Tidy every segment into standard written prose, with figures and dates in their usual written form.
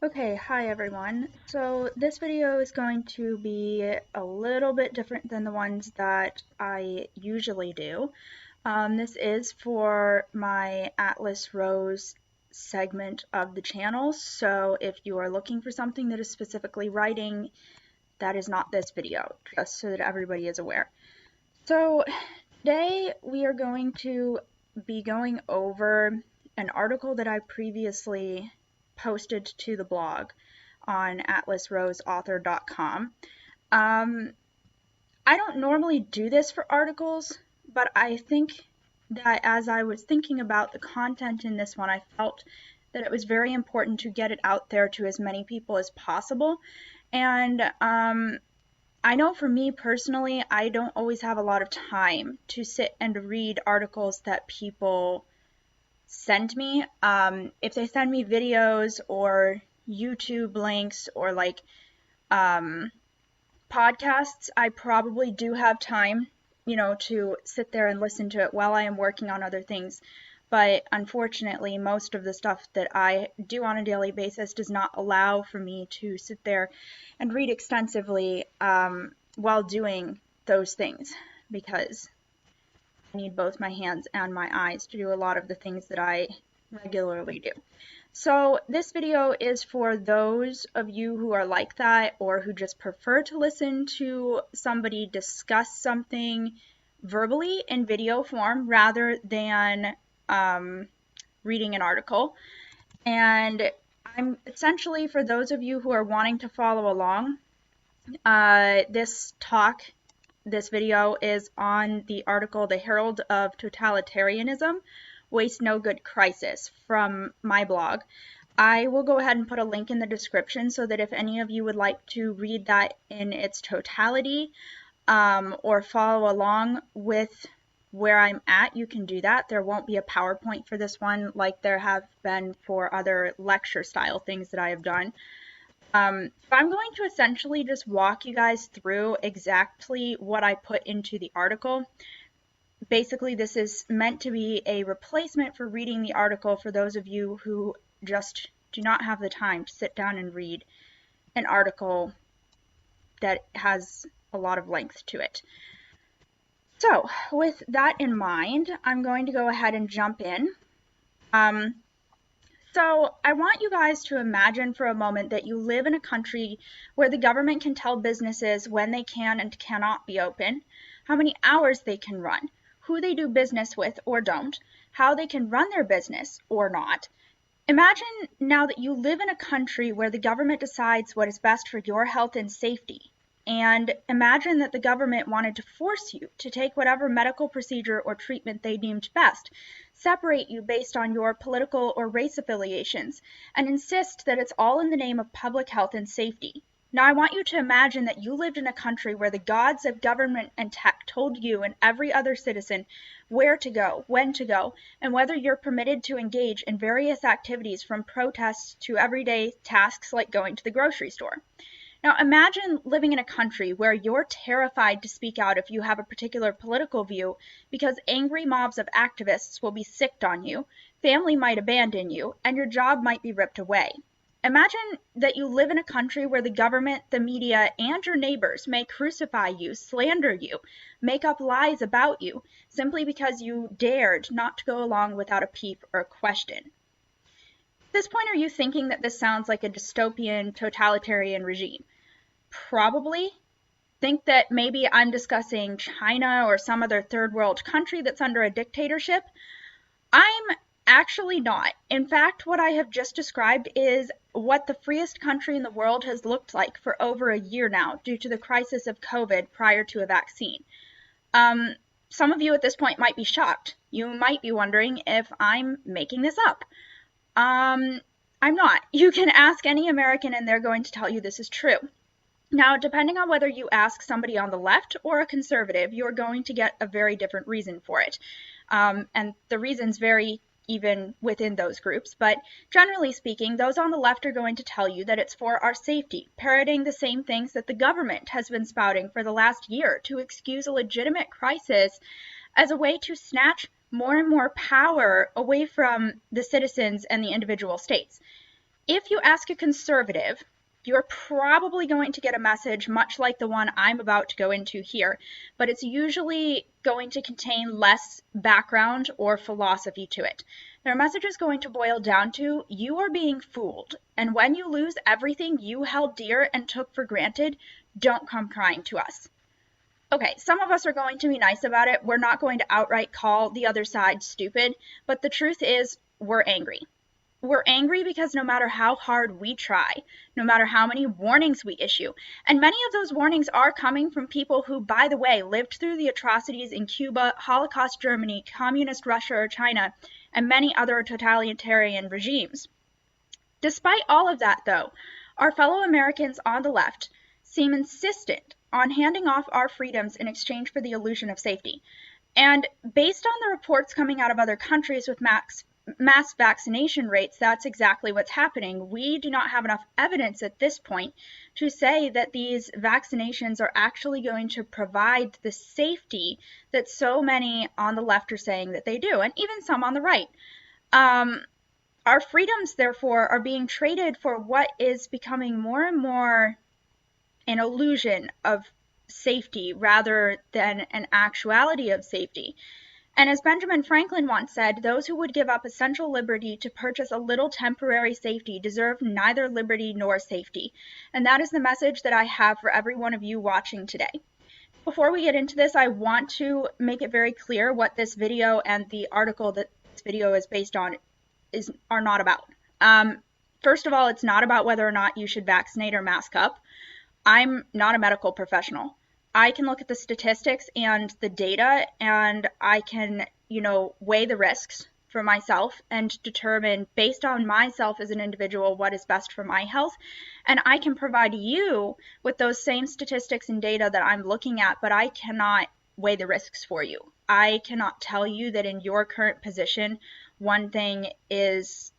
Okay, hi everyone. So this video is going to be a little bit different than the ones that I usually do. This is for my Atlas Rose segment of the channel, so if you are looking for something that is specifically writing, that is not this video, just so that everybody is aware. So today we are going to be going over an article that I previously posted to the blog on atlasroseauthor.com. I don't normally do this for articles, but I think that as I was thinking about the content in this one, I felt that it was very important to get it out there to as many people as possible. And I know for me personally, I don't always have a lot of time to sit and read articles that people send me. If they send me videos or YouTube links or um, podcasts, I probably do have time, to sit there and listen to it while I am working on other things. But unfortunately, most of the stuff that I do on a daily basis does not allow for me to sit there and read extensively while doing those things because I need both my hands and my eyes to do a lot of the things that I regularly do. So this video is for those of you who are like that or who just prefer to listen to somebody discuss something verbally in video form rather than reading an article. And I'm essentially, for those of you who are wanting to follow along, this video is on the article, The Herald of Totalitarianism, Waste No Good Crisis, from my blog. I will go ahead and put a link in the description so that if any of you would like to read that in its totality or follow along with where I'm at, you can do that. There won't be a PowerPoint for this one like there have been for other lecture style things that I have done. I'm going to essentially just walk you guys through exactly what I put into the article. Basically, this is meant to be a replacement for reading the article for those of you who just do not have the time to sit down and read an article that has a lot of length to it. So, with that in mind, I'm going to go ahead and jump in. So I want you guys to imagine for a moment that you live in a country where the government can tell businesses when they can and cannot be open, how many hours they can run, who they do business with or don't, how they can run their business or not. Imagine now that you live in a country where the government decides what is best for your health and safety. And imagine that the government wanted to force you to take whatever medical procedure or treatment they deemed best, separate you based on your political or race affiliations, and insist that it's all in the name of public health and safety. Now, I want you to imagine that you lived in a country where the gods of government and tech told you and every other citizen where to go, when to go, and whether you're permitted to engage in various activities from protests to everyday tasks like going to the grocery store. Now imagine living in a country where you're terrified to speak out if you have a particular political view because angry mobs of activists will be sicked on you, family might abandon you, and your job might be ripped away. Imagine that you live in a country where the government, the media, and your neighbors may crucify you, slander you, make up lies about you, simply because you dared not to go along without a peep or a question. At this point, are you thinking that this sounds like a dystopian, totalitarian regime? Probably. Think that maybe I'm discussing China or some other third world country that's under a dictatorship? I'm actually not. In fact, what I have just described is what the freest country in the world has looked like for over a year now due to the crisis of COVID prior to a vaccine. Some of you at this point might be shocked. You might be wondering if I'm making this up. I'm not. You can ask any American and they're going to tell you this is true. Now, depending on whether you ask somebody on the left or a conservative, you're going to get a very different reason for it. And the reasons vary even within those groups, but generally speaking, those on the left are going to tell you that it's for our safety, parroting the same things that the government has been spouting for the last year to excuse a legitimate crisis as a way to snatch more and more power away from the citizens and the individual states. If you ask a conservative, you're probably going to get a message much like the one I'm about to go into here, but it's usually going to contain less background or philosophy to it. Their message is going to boil down to, you are being fooled, and when you lose everything you held dear and took for granted, don't come crying to us. Okay, some of us are going to be nice about it. We're not going to outright call the other side stupid, but the truth is, we're angry. We're angry because no matter how hard we try, no matter how many warnings we issue, and many of those warnings are coming from people who, by the way, lived through the atrocities in Cuba, Holocaust Germany, communist Russia or China, and many other totalitarian regimes. Despite all of that, though, our fellow Americans on the left seem insistent on handing off our freedoms in exchange for the illusion of safety. And based on the reports coming out of other countries with mass vaccination rates, that's exactly what's happening. We do not have enough evidence at this point to say that these vaccinations are actually going to provide the safety that so many on the left are saying that they do, and even some on the right. Our freedoms, therefore, are being traded for what is becoming more and more an illusion of safety rather than an actuality of safety. And as Benjamin Franklin once said, those who would give up essential liberty to purchase a little temporary safety deserve neither liberty nor safety. And that is the message that I have for every one of you watching today. Before we get into this, I want to make it very clear what this video and the article that this video is based on are not about. First of all, it's not about whether or not you should vaccinate or mask up. I'm not a medical professional. I can look at the statistics and the data, and I can, weigh the risks for myself and determine based on myself as an individual what is best for my health. And I can provide you with those same statistics and data that I'm looking at, but I cannot weigh the risks for you. I cannot tell you that in your current position, one thing is,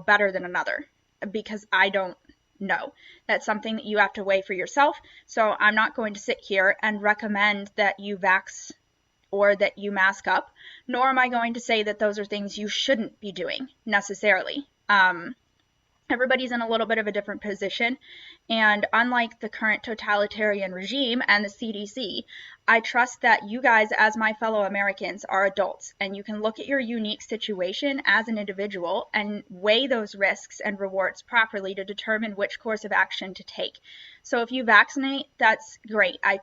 better than another, because I don't know. That's something that you have to weigh for yourself. So I'm not going to sit here and recommend that you vax or that you mask up, nor am I going to say that those are things you shouldn't be doing necessarily. Everybody's in a little bit of a different position, and unlike the current totalitarian regime and the CDC, I trust that you guys, as my fellow Americans, are adults, and you can look at your unique situation as an individual and weigh those risks and rewards properly to determine which course of action to take. So if you vaccinate, that's great. I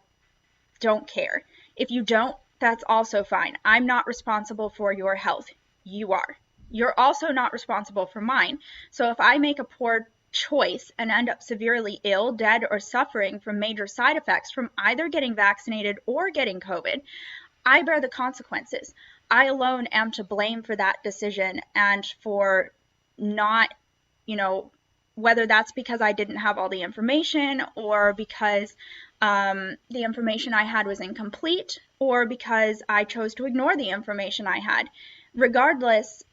don't care. If you don't, that's also fine. I'm not responsible for your health. You are. You're also not responsible for mine. So if I make a poor choice and end up severely ill, dead, or suffering from major side effects from either getting vaccinated or getting COVID, I bear the consequences. I alone am to blame for that decision and for not, whether that's because I didn't have all the information or because the information I had was incomplete or because I chose to ignore the information I had. Regardless,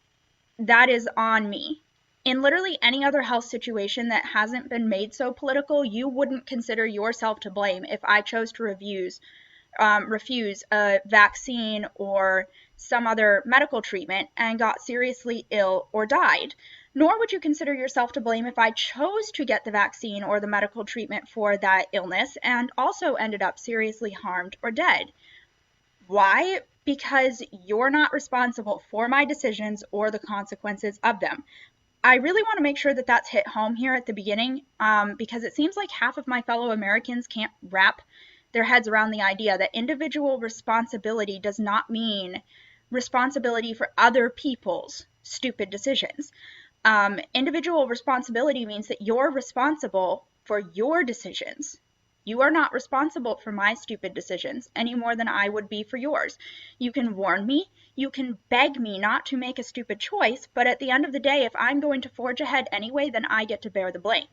that is on me. In literally any other health situation that hasn't been made so political, you wouldn't consider yourself to blame if I chose to refuse a vaccine or some other medical treatment and got seriously ill or died. Nor would you consider yourself to blame if I chose to get the vaccine or the medical treatment for that illness and also ended up seriously harmed or dead. Why? Because you're not responsible for my decisions or the consequences of them. I really want to make sure that that's hit home here at the beginning, because it seems like half of my fellow Americans can't wrap their heads around the idea that individual responsibility does not mean responsibility for other people's stupid decisions. Individual responsibility means that you're responsible for your decisions. You are not responsible for my stupid decisions any more than I would be for yours. You can warn me, you can beg me not to make a stupid choice, but at the end of the day, if I'm going to forge ahead anyway, then I get to bear the blame.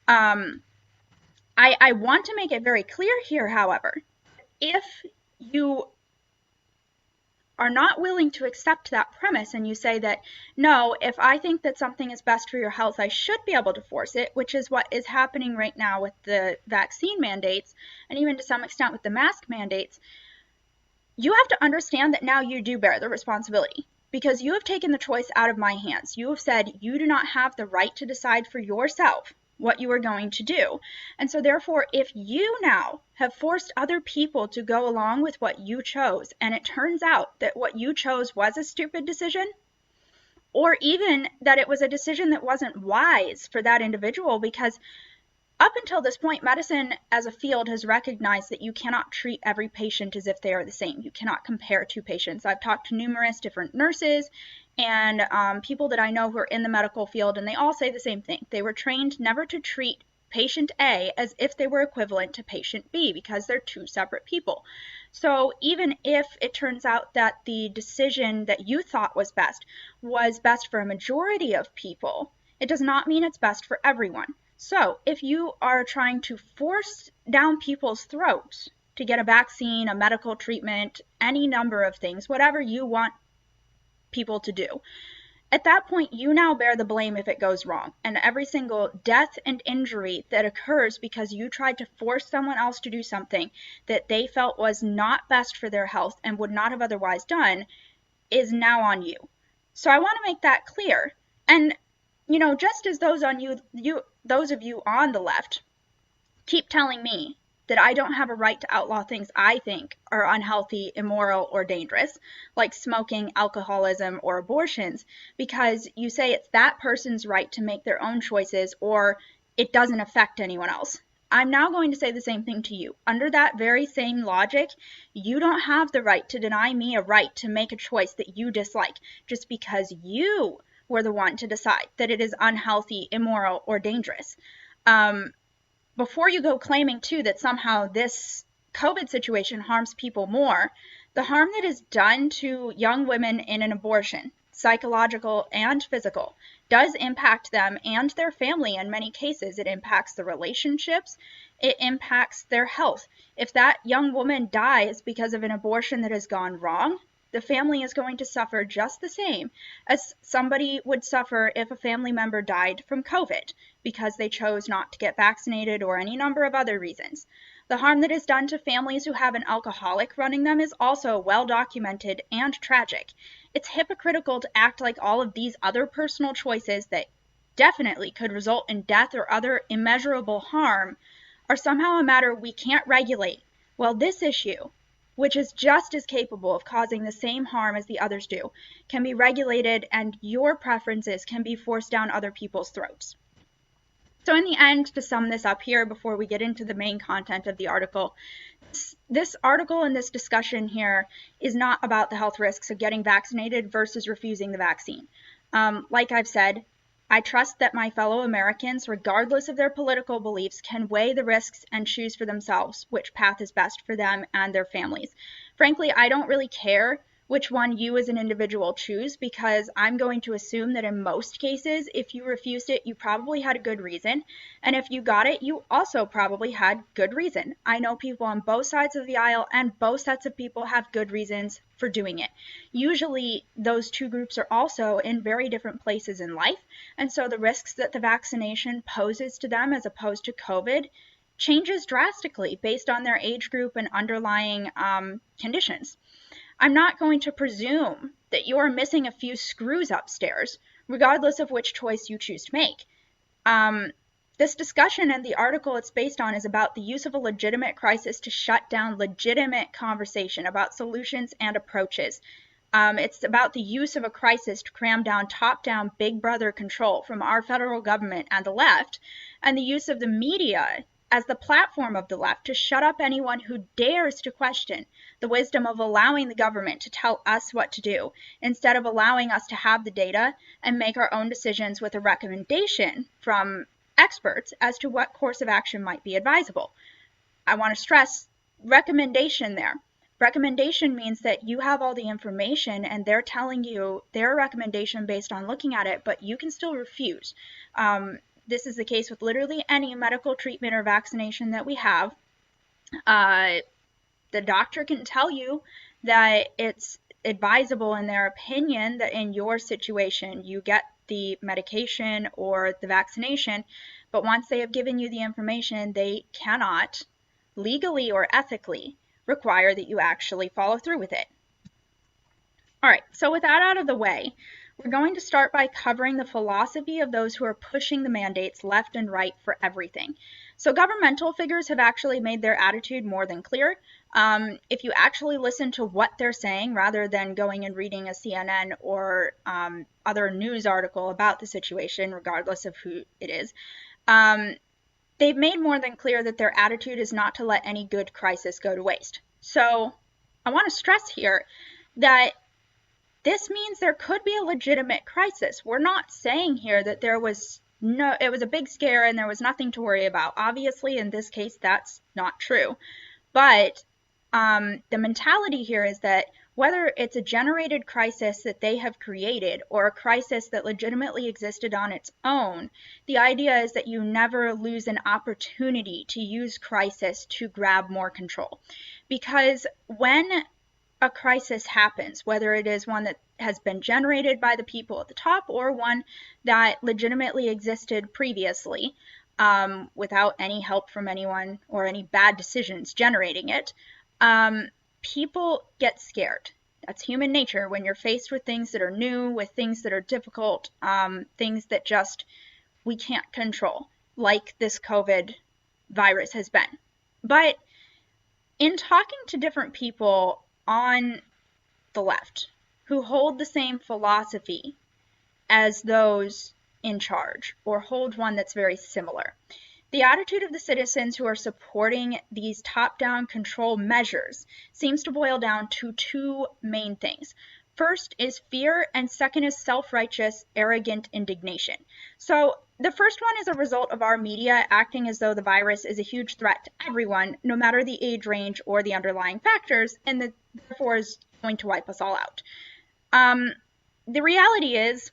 I want to make it very clear here, however, if you are not willing to accept that premise and you say that, no, if I think that something is best for your health, I should be able to force it, which is what is happening right now with the vaccine mandates and even to some extent with the mask mandates, you have to understand that now you do bear the responsibility. because you have taken the choice out of my hands. You have said you do not have the right to decide for yourself what you are going to do. And so therefore, if you now have forced other people to go along with what you chose, and it turns out that what you chose was a stupid decision, or even that it was a decision that wasn't wise for that individual, because up until this point, medicine as a field has recognized that you cannot treat every patient as if they are the same. You cannot compare two patients. I've talked to numerous different nurses and people that I know who are in the medical field, and they all say the same thing. They were trained never to treat patient A as if they were equivalent to patient B, because they're two separate people. So even if it turns out that the decision that you thought was best for a majority of people, it does not mean it's best for everyone. So if you are trying to force down people's throats to get a vaccine, a medical treatment, any number of things, whatever you want people to do, at that point, you now bear the blame if it goes wrong. And every single death and injury that occurs because you tried to force someone else to do something that they felt was not best for their health and would not have otherwise done is now on you. So I want to make that clear. And just as those of you on the left keep telling me that I don't have a right to outlaw things I think are unhealthy, immoral, or dangerous, like smoking, alcoholism, or abortions, because you say it's that person's right to make their own choices or it doesn't affect anyone else. I'm now going to say the same thing to you. Under that very same logic, you don't have the right to deny me a right to make a choice that you dislike just because you were the one to decide that it is unhealthy, immoral, or dangerous. Before you go claiming, too, that somehow this COVID situation harms people more, the harm that is done to young women in an abortion, psychological and physical, does impact them and their family in many cases. It impacts the relationships. It impacts their health. If that young woman dies because of an abortion that has gone wrong, the family is going to suffer just the same as somebody would suffer if a family member died from COVID because they chose not to get vaccinated or any number of other reasons. The harm that is done to families who have an alcoholic running them is also well documented and tragic. It's hypocritical to act like all of these other personal choices that definitely could result in death or other immeasurable harm are somehow a matter we can't regulate. Well, this issue, which is just as capable of causing the same harm as the others do, can be regulated, and your preferences can be forced down other people's throats. So in the end, to sum this up here before we get into the main content of the article, this article and this discussion here is not about the health risks of getting vaccinated versus refusing the vaccine. Like I've said, I trust that my fellow Americans, regardless of their political beliefs, can weigh the risks and choose for themselves which path is best for them and their families. Frankly, I don't really care which one you as an individual choose, because I'm going to assume that in most cases, if you refused it, you probably had a good reason. And if you got it, you also probably had good reason. I know people on both sides of the aisle, and both sets of people have good reasons for doing it. Usually those two groups are also in very different places in life. And so the risks that the vaccination poses to them as opposed to COVID changes drastically based on their age group and underlying conditions. I'm not going to presume that you are missing a few screws upstairs, regardless of which choice you choose to make. This discussion and the article it's based on is about the use of a legitimate crisis to shut down legitimate conversation about solutions and approaches. It's about the use of a crisis to cram down top-down big brother control from our federal government and the left, and the use of the media as the platform of the left to shut up anyone who dares to question the wisdom of allowing the government to tell us what to do, instead of allowing us to have the data and make our own decisions with a recommendation from experts as to what course of action might be advisable. I want to stress recommendation there. Recommendation means that you have all the information and they're telling you their recommendation based on looking at it, but you can still refuse. This is the case with literally any medical treatment or vaccination that we have. The doctor can tell you that it's advisable in their opinion that in your situation you get the medication or the vaccination, but once they have given you the information, they cannot legally or ethically require that you actually follow through with it. All right, so with that out of the way, we're going to start by covering the philosophy of those who are pushing the mandates left and right for everything. So governmental figures have actually made their attitude more than clear. If you actually listen to what they're saying rather than going and reading a CNN or other news article about the situation, regardless of who it is, they've made more than clear that their attitude is not to let any good crisis go to waste. So I want to stress here that this means there could be a legitimate crisis. We're not saying here that it was a big scare and there was nothing to worry about. Obviously, in this case, that's not true. But the mentality here is that whether it's a generated crisis that they have created or a crisis that legitimately existed on its own, the idea is that you never lose an opportunity to use crisis to grab more control. Because when a crisis happens, whether it is one that has been generated by the people at the top or one that legitimately existed previously without any help from anyone or any bad decisions generating it, people get scared. That's human nature when you're faced with things that are new, with things that are difficult, things that just we can't control, like this COVID virus has been. But in talking to different people on the left who hold the same philosophy as those in charge or hold one that's very similar, the attitude of the citizens who are supporting these top-down control measures seems to boil down to two main things. First is fear, and second is self-righteous, arrogant indignation. So the first one is a result of our media acting as though the virus is a huge threat to everyone, no matter the age range or the underlying factors, and that therefore is going to wipe us all out. The reality is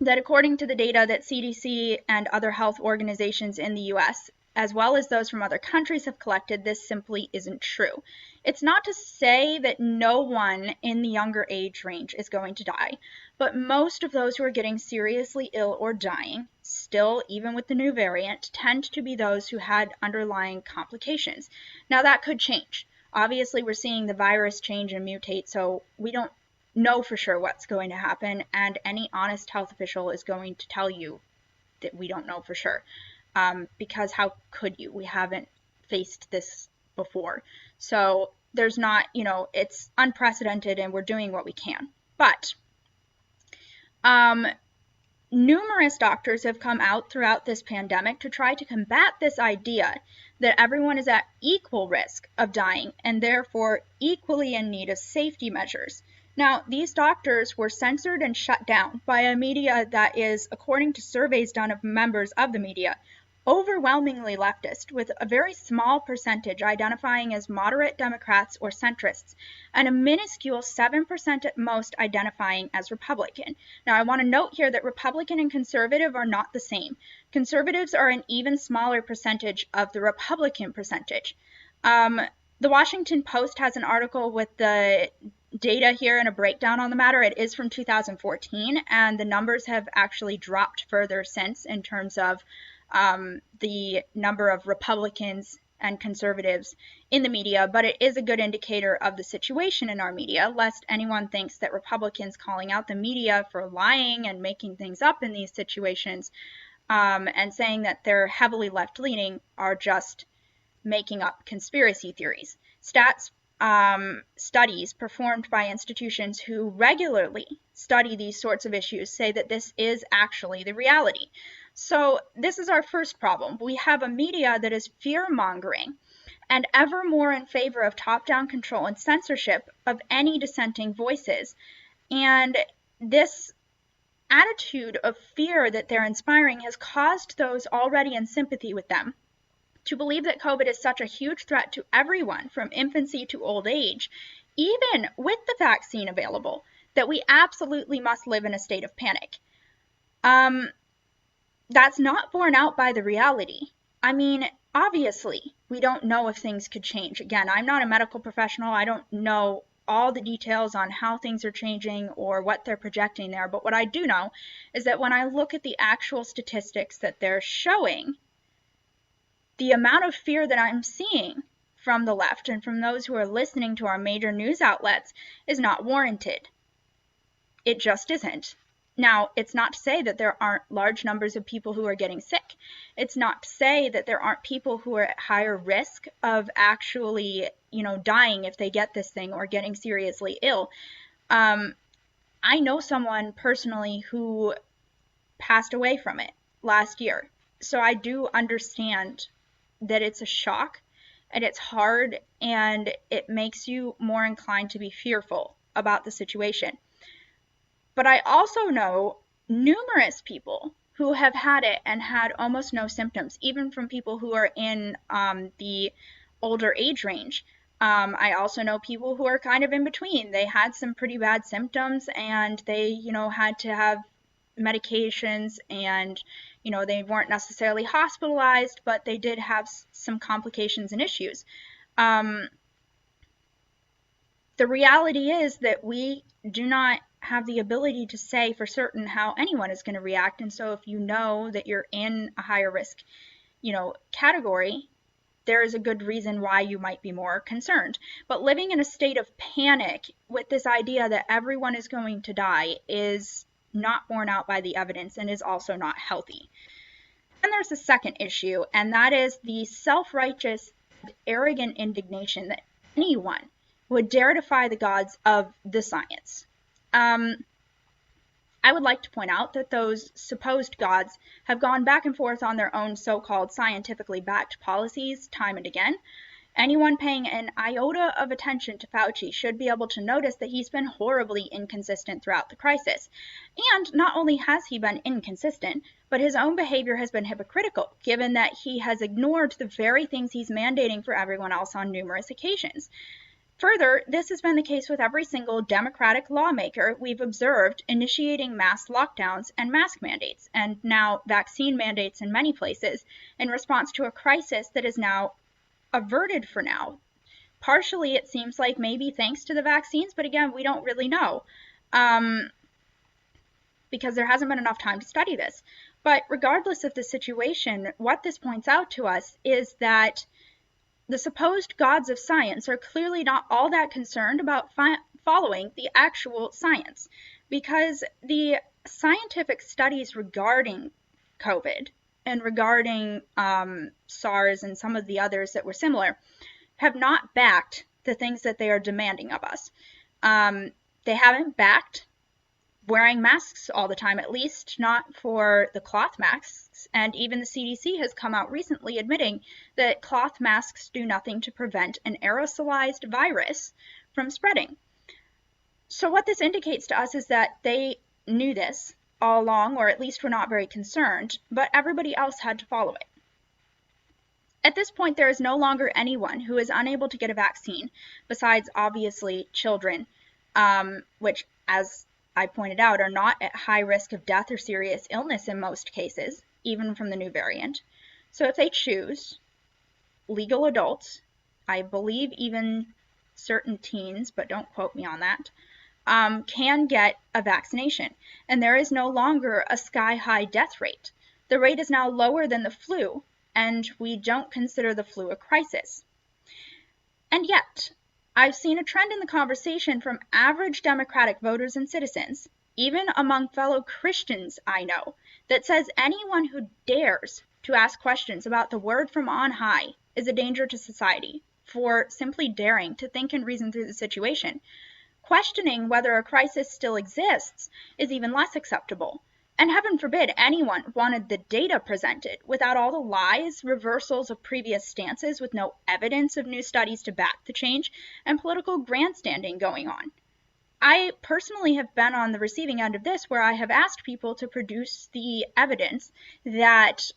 that according to the data that CDC and other health organizations in the US, as well as those from other countries have collected, this simply isn't true. It's not to say that no one in the younger age range is going to die, but most of those who are getting seriously ill or dying, still, even with the new variant, tend to be those who had underlying complications. Now that could change. Obviously, we're seeing the virus change and mutate, so we don't know for sure what's going to happen, and any honest health official is going to tell you that we don't know for sure. Because how could you? We haven't faced this before. So there's not, it's unprecedented and we're doing what we can. But numerous doctors have come out throughout this pandemic to try to combat this idea that everyone is at equal risk of dying and therefore equally in need of safety measures. Now, these doctors were censored and shut down by a media that is, according to surveys done of members of the media, overwhelmingly leftist, with a very small percentage identifying as moderate Democrats or centrists, and a minuscule 7% at most identifying as Republican. Now, I want to note here that Republican and conservative are not the same. Conservatives are an even smaller percentage of the Republican percentage. The Washington Post has an article with the data here and a breakdown on the matter. It is from 2014, and the numbers have actually dropped further since in terms of the number of Republicans and conservatives in the media, but it is a good indicator of the situation in our media, lest anyone thinks that Republicans calling out the media for lying and making things up in these situations and saying that they're heavily left-leaning are just making up conspiracy theories. Studies performed by institutions who regularly study these sorts of issues say that this is actually the reality. So this is our first problem. We have a media that is fear-mongering and ever more in favor of top-down control and censorship of any dissenting voices. And this attitude of fear that they're inspiring has caused those already in sympathy with them to believe that COVID is such a huge threat to everyone from infancy to old age, even with the vaccine available, that we absolutely must live in a state of panic. That's not borne out by the reality. I mean, obviously, we don't know if things could change. Again, I'm not a medical professional. I don't know all the details on how things are changing or what they're projecting there. But what I do know is that when I look at the actual statistics that they're showing, the amount of fear that I'm seeing from the left and from those who are listening to our major news outlets is not warranted. It just isn't. Now, it's not to say that there aren't large numbers of people who are getting sick. It's not to say that there aren't people who are at higher risk of actually, dying if they get this thing or getting seriously ill. I know someone personally who passed away from it last year. So I do understand that it's a shock and it's hard and it makes you more inclined to be fearful about the situation. But I also know numerous people who have had it and had almost no symptoms, even from people who are in the older age range. I also know people who are kind of in between. They had some pretty bad symptoms and they, had to have medications and, they weren't necessarily hospitalized, but they did have some complications and issues. The reality is that we do not have the ability to say for certain how anyone is going to react. And so if you know that you're in a higher risk, category, there is a good reason why you might be more concerned. But living in a state of panic with this idea that everyone is going to die is not borne out by the evidence and is also not healthy. And there's a second issue, and that is the self-righteous, arrogant indignation that anyone would dare defy the gods of the science. I would like to point out that those supposed gods have gone back and forth on their own so-called scientifically backed policies time and again. Anyone paying an iota of attention to Fauci should be able to notice that he's been horribly inconsistent throughout the crisis. And not only has he been inconsistent, but his own behavior has been hypocritical, given that he has ignored the very things he's mandating for everyone else on numerous occasions. Further, this has been the case with every single Democratic lawmaker we've observed initiating mass lockdowns and mask mandates, and now vaccine mandates in many places, in response to a crisis that is now averted for now. Partially, it seems like maybe thanks to the vaccines, but again, we don't really know because there hasn't been enough time to study this. But regardless of the situation, what this points out to us is that the supposed gods of science are clearly not all that concerned about following the actual science, because the scientific studies regarding COVID and regarding SARS and some of the others that were similar have not backed the things that they are demanding of us. They haven't backed wearing masks all the time, at least not for the cloth masks. And even the CDC has come out recently admitting that cloth masks do nothing to prevent an aerosolized virus from spreading. So what this indicates to us is that they knew this all along, or at least were not very concerned, but everybody else had to follow it. At this point, there is no longer anyone who is unable to get a vaccine, besides obviously children, which, as I pointed out, are not at high risk of death or serious illness in most cases, even from the new variant. So if they choose, legal adults, I believe even certain teens, but don't quote me on that, can get a vaccination. And there is no longer a sky-high death rate. The rate is now lower than the flu, and we don't consider the flu a crisis. And yet, I've seen a trend in the conversation from average Democratic voters and citizens, even among fellow Christians I know, that says anyone who dares to ask questions about the word from on high is a danger to society for simply daring to think and reason through the situation. Questioning whether a crisis still exists is even less acceptable. And heaven forbid anyone wanted the data presented without all the lies, reversals of previous stances with no evidence of new studies to back the change, and political grandstanding going on. I personally have been on the receiving end of this, where I have asked people to produce the evidence that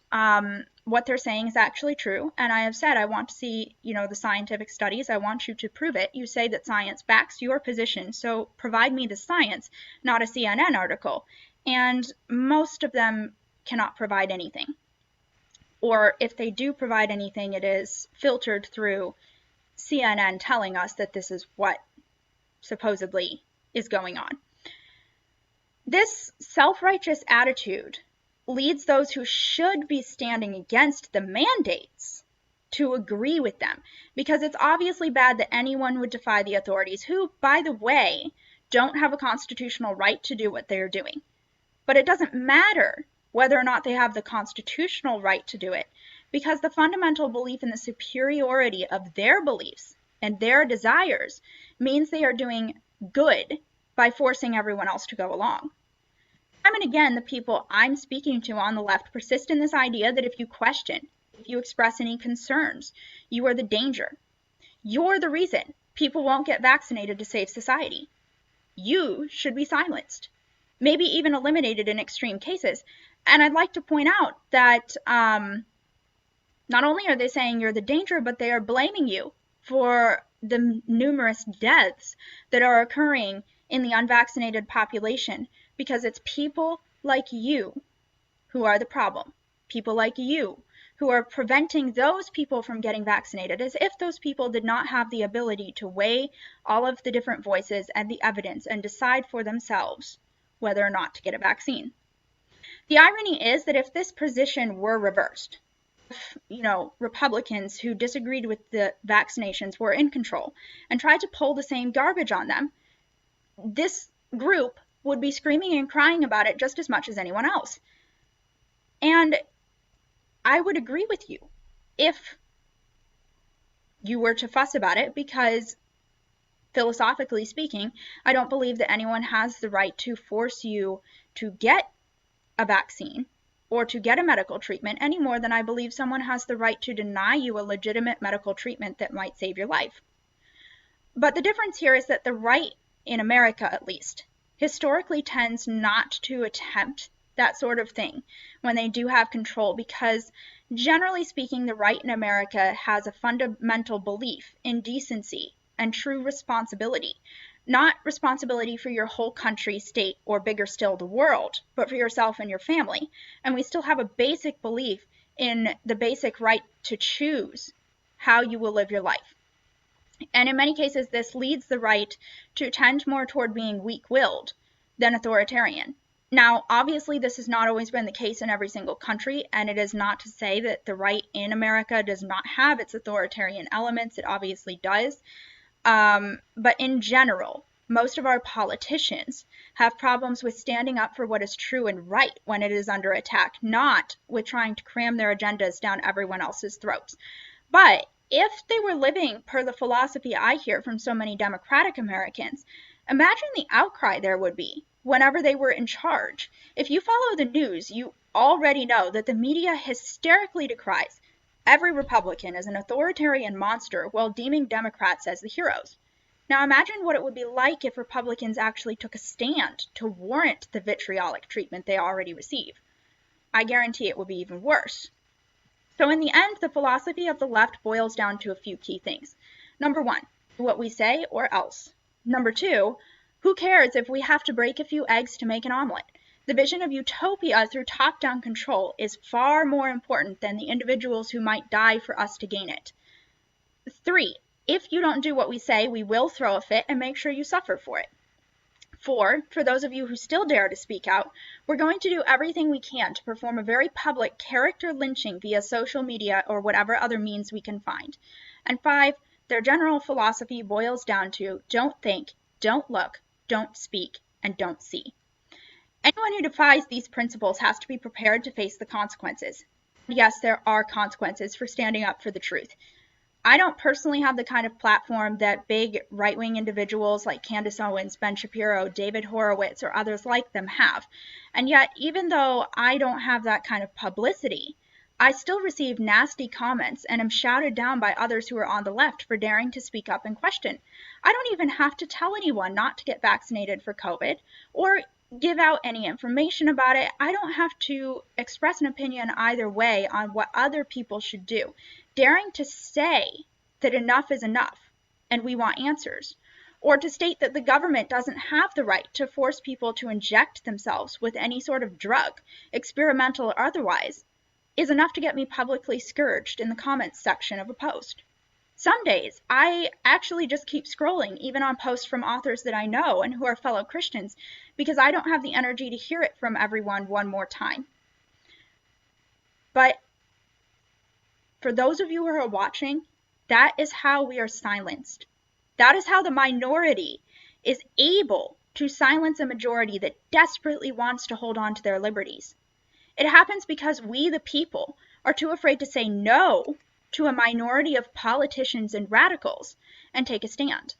what they're saying is actually true. And I have said, I want to see, the scientific studies. I want you to prove it. You say that science backs your position, so provide me the science, not a CNN article. And most of them cannot provide anything. Or if they do provide anything, it is filtered through CNN telling us that this is what supposedly is going on. This self-righteous attitude leads those who should be standing against the mandates to agree with them, because it's obviously bad that anyone would defy the authorities, who, by the way, don't have a constitutional right to do what they are doing. But it doesn't matter whether or not they have the constitutional right to do it, because the fundamental belief in the superiority of their beliefs and their desires means they are doing good by forcing everyone else to go along. Time and again, the people I'm speaking to on the left persist in this idea that if you question, if you express any concerns, you are the danger. You're the reason people won't get vaccinated to save society. You should be silenced, maybe even eliminated in extreme cases. And I'd like to point out that not only are they saying you're the danger, but they are blaming you for the numerous deaths that are occurring in the unvaccinated population, because it's people like you who are the problem. People like you who are preventing those people from getting vaccinated, as if those people did not have the ability to weigh all of the different voices and the evidence and decide for themselves whether or not to get a vaccine. The irony is that if this position were reversed, if, Republicans who disagreed with the vaccinations were in control and tried to pull the same garbage on them, this group would be screaming and crying about it just as much as anyone else. And I would agree with you if you were to fuss about it, because philosophically speaking, I don't believe that anyone has the right to force you to get a vaccine or to get a medical treatment any more than I believe someone has the right to deny you a legitimate medical treatment that might save your life. But the difference here is that the right, in America at least, historically tends not to attempt that sort of thing when they do have control, because generally speaking, the right in America has a fundamental belief in decency and true responsibility. Not responsibility for your whole country, state, or bigger still, the world, but for yourself and your family. And we still have a basic belief in the basic right to choose how you will live your life. And in many cases, this leads the right to tend more toward being weak-willed than authoritarian. Now, obviously, this has not always been the case in every single country, and it is not to say that the right in America does not have its authoritarian elements. It obviously does. But in general, most of our politicians have problems with standing up for what is true and right when it is under attack, not with trying to cram their agendas down everyone else's throats. But if they were living per the philosophy I hear from so many Democratic Americans, imagine the outcry there would be whenever they were in charge. If you follow the news, you already know that the media hysterically decries every Republican as an authoritarian monster while deeming Democrats as the heroes. Now imagine what it would be like if Republicans actually took a stand to warrant the vitriolic treatment they already receive. I guarantee it would be even worse. So in the end, the philosophy of the left boils down to a few key things. Number one, do what we say or else. Number two, who cares if we have to break a few eggs to make an omelet? The vision of utopia through top-down control is far more important than the individuals who might die for us to gain it. 3, if you don't do what we say, we will throw a fit and make sure you suffer for it. 4, for those of you who still dare to speak out, we're going to do everything we can to perform a very public character lynching via social media or whatever other means we can find. And 5, their general philosophy boils down to don't think, don't look, don't speak, and don't see. Anyone who defies these principles has to be prepared to face the consequences. Yes, there are consequences for standing up for the truth. I don't personally have the kind of platform that big right-wing individuals like Candace Owens, Ben Shapiro, David Horowitz, or others like them have. And yet, even though I don't have that kind of publicity, I still receive nasty comments and am shouted down by others who are on the left for daring to speak up and question. I don't even have to tell anyone not to get vaccinated for COVID or give out any information about it. I don't have to express an opinion either way on what other people should do. Daring to say that enough is enough and we want answers, or to state that the government doesn't have the right to force people to inject themselves with any sort of drug, experimental or otherwise, is enough to get me publicly scourged in the comments section of a post. Some days, I actually just keep scrolling, even on posts from authors that I know and who are fellow Christians, because I don't have the energy to hear it from everyone one more time. But for those of you who are watching, that is how we are silenced. That is how the minority is able to silence a majority that desperately wants to hold on to their liberties. It happens because we, the people, are too afraid to say no to a minority of politicians and radicals and take a stand.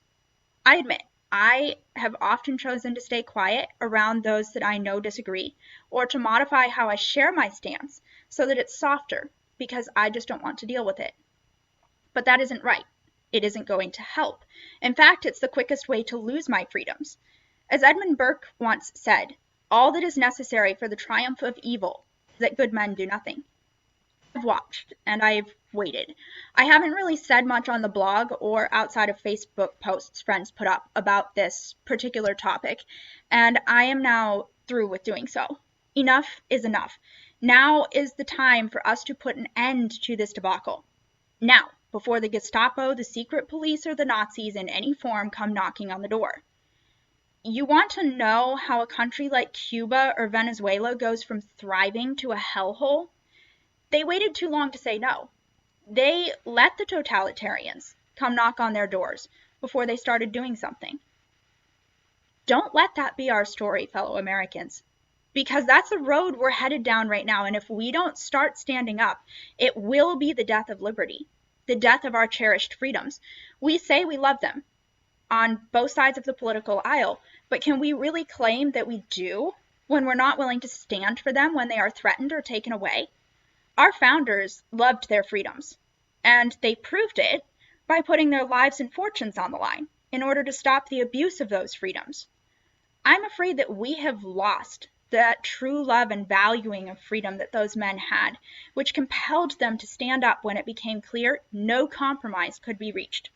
I admit, I have often chosen to stay quiet around those that I know disagree, or to modify how I share my stance so that it's softer, because I just don't want to deal with it. But that isn't right. It isn't going to help. In fact, it's the quickest way to lose my freedoms. As Edmund Burke once said, all that is necessary for the triumph of evil is that good men do nothing. I've watched and I've waited. I haven't really said much on the blog or outside of Facebook posts friends put up about this particular topic, and I am now through with doing so. Enough is enough. Now is the time for us to put an end to this debacle. Now, before the Gestapo, the secret police, or the Nazis in any form come knocking on the door. You want to know how a country like Cuba or Venezuela goes from thriving to a hellhole? They waited too long to say no. They let the totalitarians come knock on their doors before they started doing something. Don't let that be our story, fellow Americans, because that's the road we're headed down right now, and if we don't start standing up, it will be the death of liberty, the death of our cherished freedoms. We say we love them on both sides of the political aisle, but can we really claim that we do when we're not willing to stand for them when they are threatened or taken away? Our founders loved their freedoms, and they proved it by putting their lives and fortunes on the line in order to stop the abuse of those freedoms. I'm afraid that we have lost that true love and valuing of freedom that those men had, which compelled them to stand up when it became clear no compromise could be reached.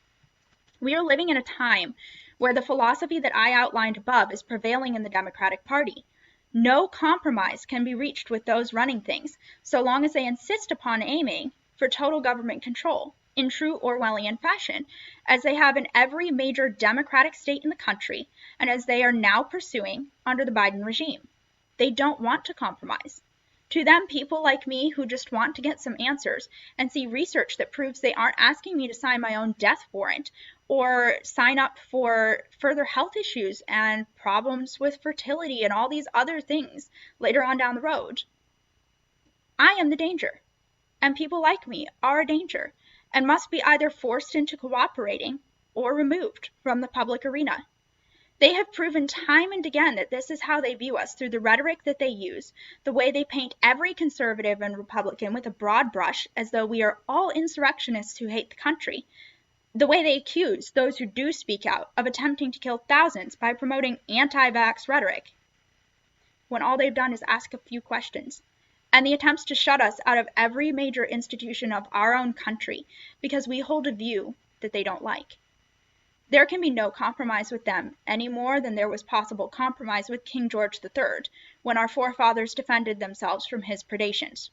We are living in a time where the philosophy that I outlined above is prevailing in the Democratic Party. No compromise can be reached with those running things, so long as they insist upon aiming for total government control in true Orwellian fashion, as they have in every major democratic state in the country, and as they are now pursuing under the Biden regime. They don't want to compromise. To them, people like me who just want to get some answers and see research that proves they aren't asking me to sign my own death warrant or sign up for further health issues and problems with fertility and all these other things later on down the road. I am the danger, and people like me are a danger and must be either forced into cooperating or removed from the public arena. They have proven time and again that this is how they view us, through the rhetoric that they use, the way they paint every conservative and Republican with a broad brush as though we are all insurrectionists who hate the country, the way they accuse those who do speak out of attempting to kill thousands by promoting anti-vax rhetoric, when all they've done is ask a few questions, and the attempts to shut us out of every major institution of our own country because we hold a view that they don't like. There can be no compromise with them any more than there was possible compromise with King George III when our forefathers defended themselves from his predations.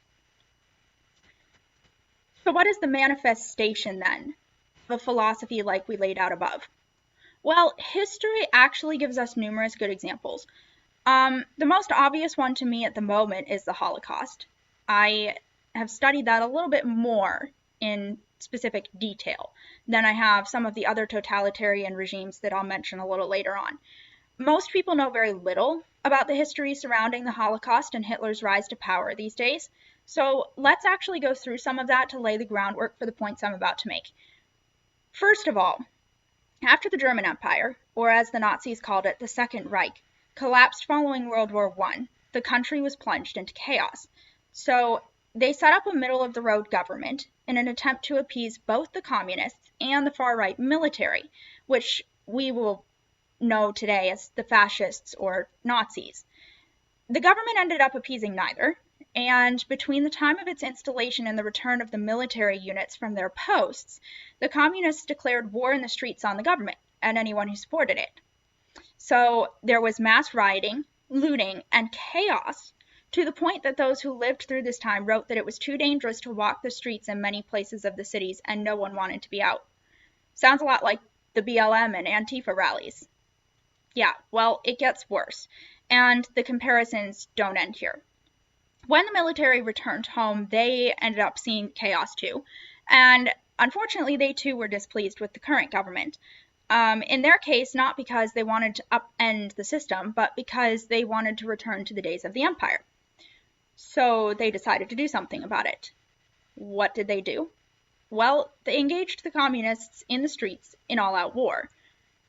So what is the manifestation then of a philosophy like we laid out above? Well, history actually gives us numerous good examples. The most obvious one to me at the moment is the Holocaust. I have studied that a little bit more in specific detail than I have some of the other totalitarian regimes that I'll mention a little later on. Most people know very little about the history surrounding the Holocaust and Hitler's rise to power these days, so let's actually go through some of that to lay the groundwork for the points I'm about to make. First of all, after the German Empire, or as the Nazis called it, the Second Reich, collapsed following World War I, the country was plunged into chaos. So they set up a middle-of-the-road government in an attempt to appease both the communists and the far-right military, which we will know today as the fascists or Nazis. The government ended up appeasing neither, and between the time of its installation and the return of the military units from their posts, the communists declared war in the streets on the government and anyone who supported it. So there was mass rioting, looting, and chaos, to the point that those who lived through this time wrote that it was too dangerous to walk the streets in many places of the cities and no one wanted to be out. Sounds a lot like the BLM and Antifa rallies. Yeah, well, it gets worse, and the comparisons don't end here. When the military returned home, they ended up seeing chaos too, and unfortunately they too were displeased with the current government. In their case, not because they wanted to upend the system, but because they wanted to return to the days of the empire. So they decided to do something about it. What did they do? Well, they engaged the communists in the streets in all-out war,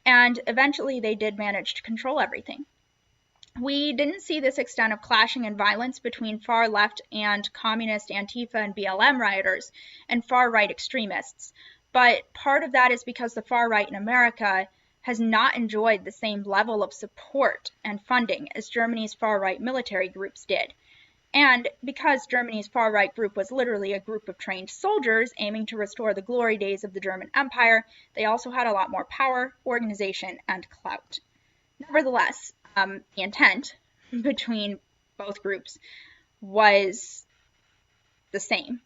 and eventually they did manage to control everything. We didn't see this extent of clashing and violence between far-left and communist Antifa and BLM rioters and far-right extremists, but part of that is because the far-right in America has not enjoyed the same level of support and funding as Germany's far-right military groups did. And because Germany's far-right group was literally a group of trained soldiers aiming to restore the glory days of the German Empire, they also had a lot more power, organization, and clout. Nevertheless, the intent between both groups was the same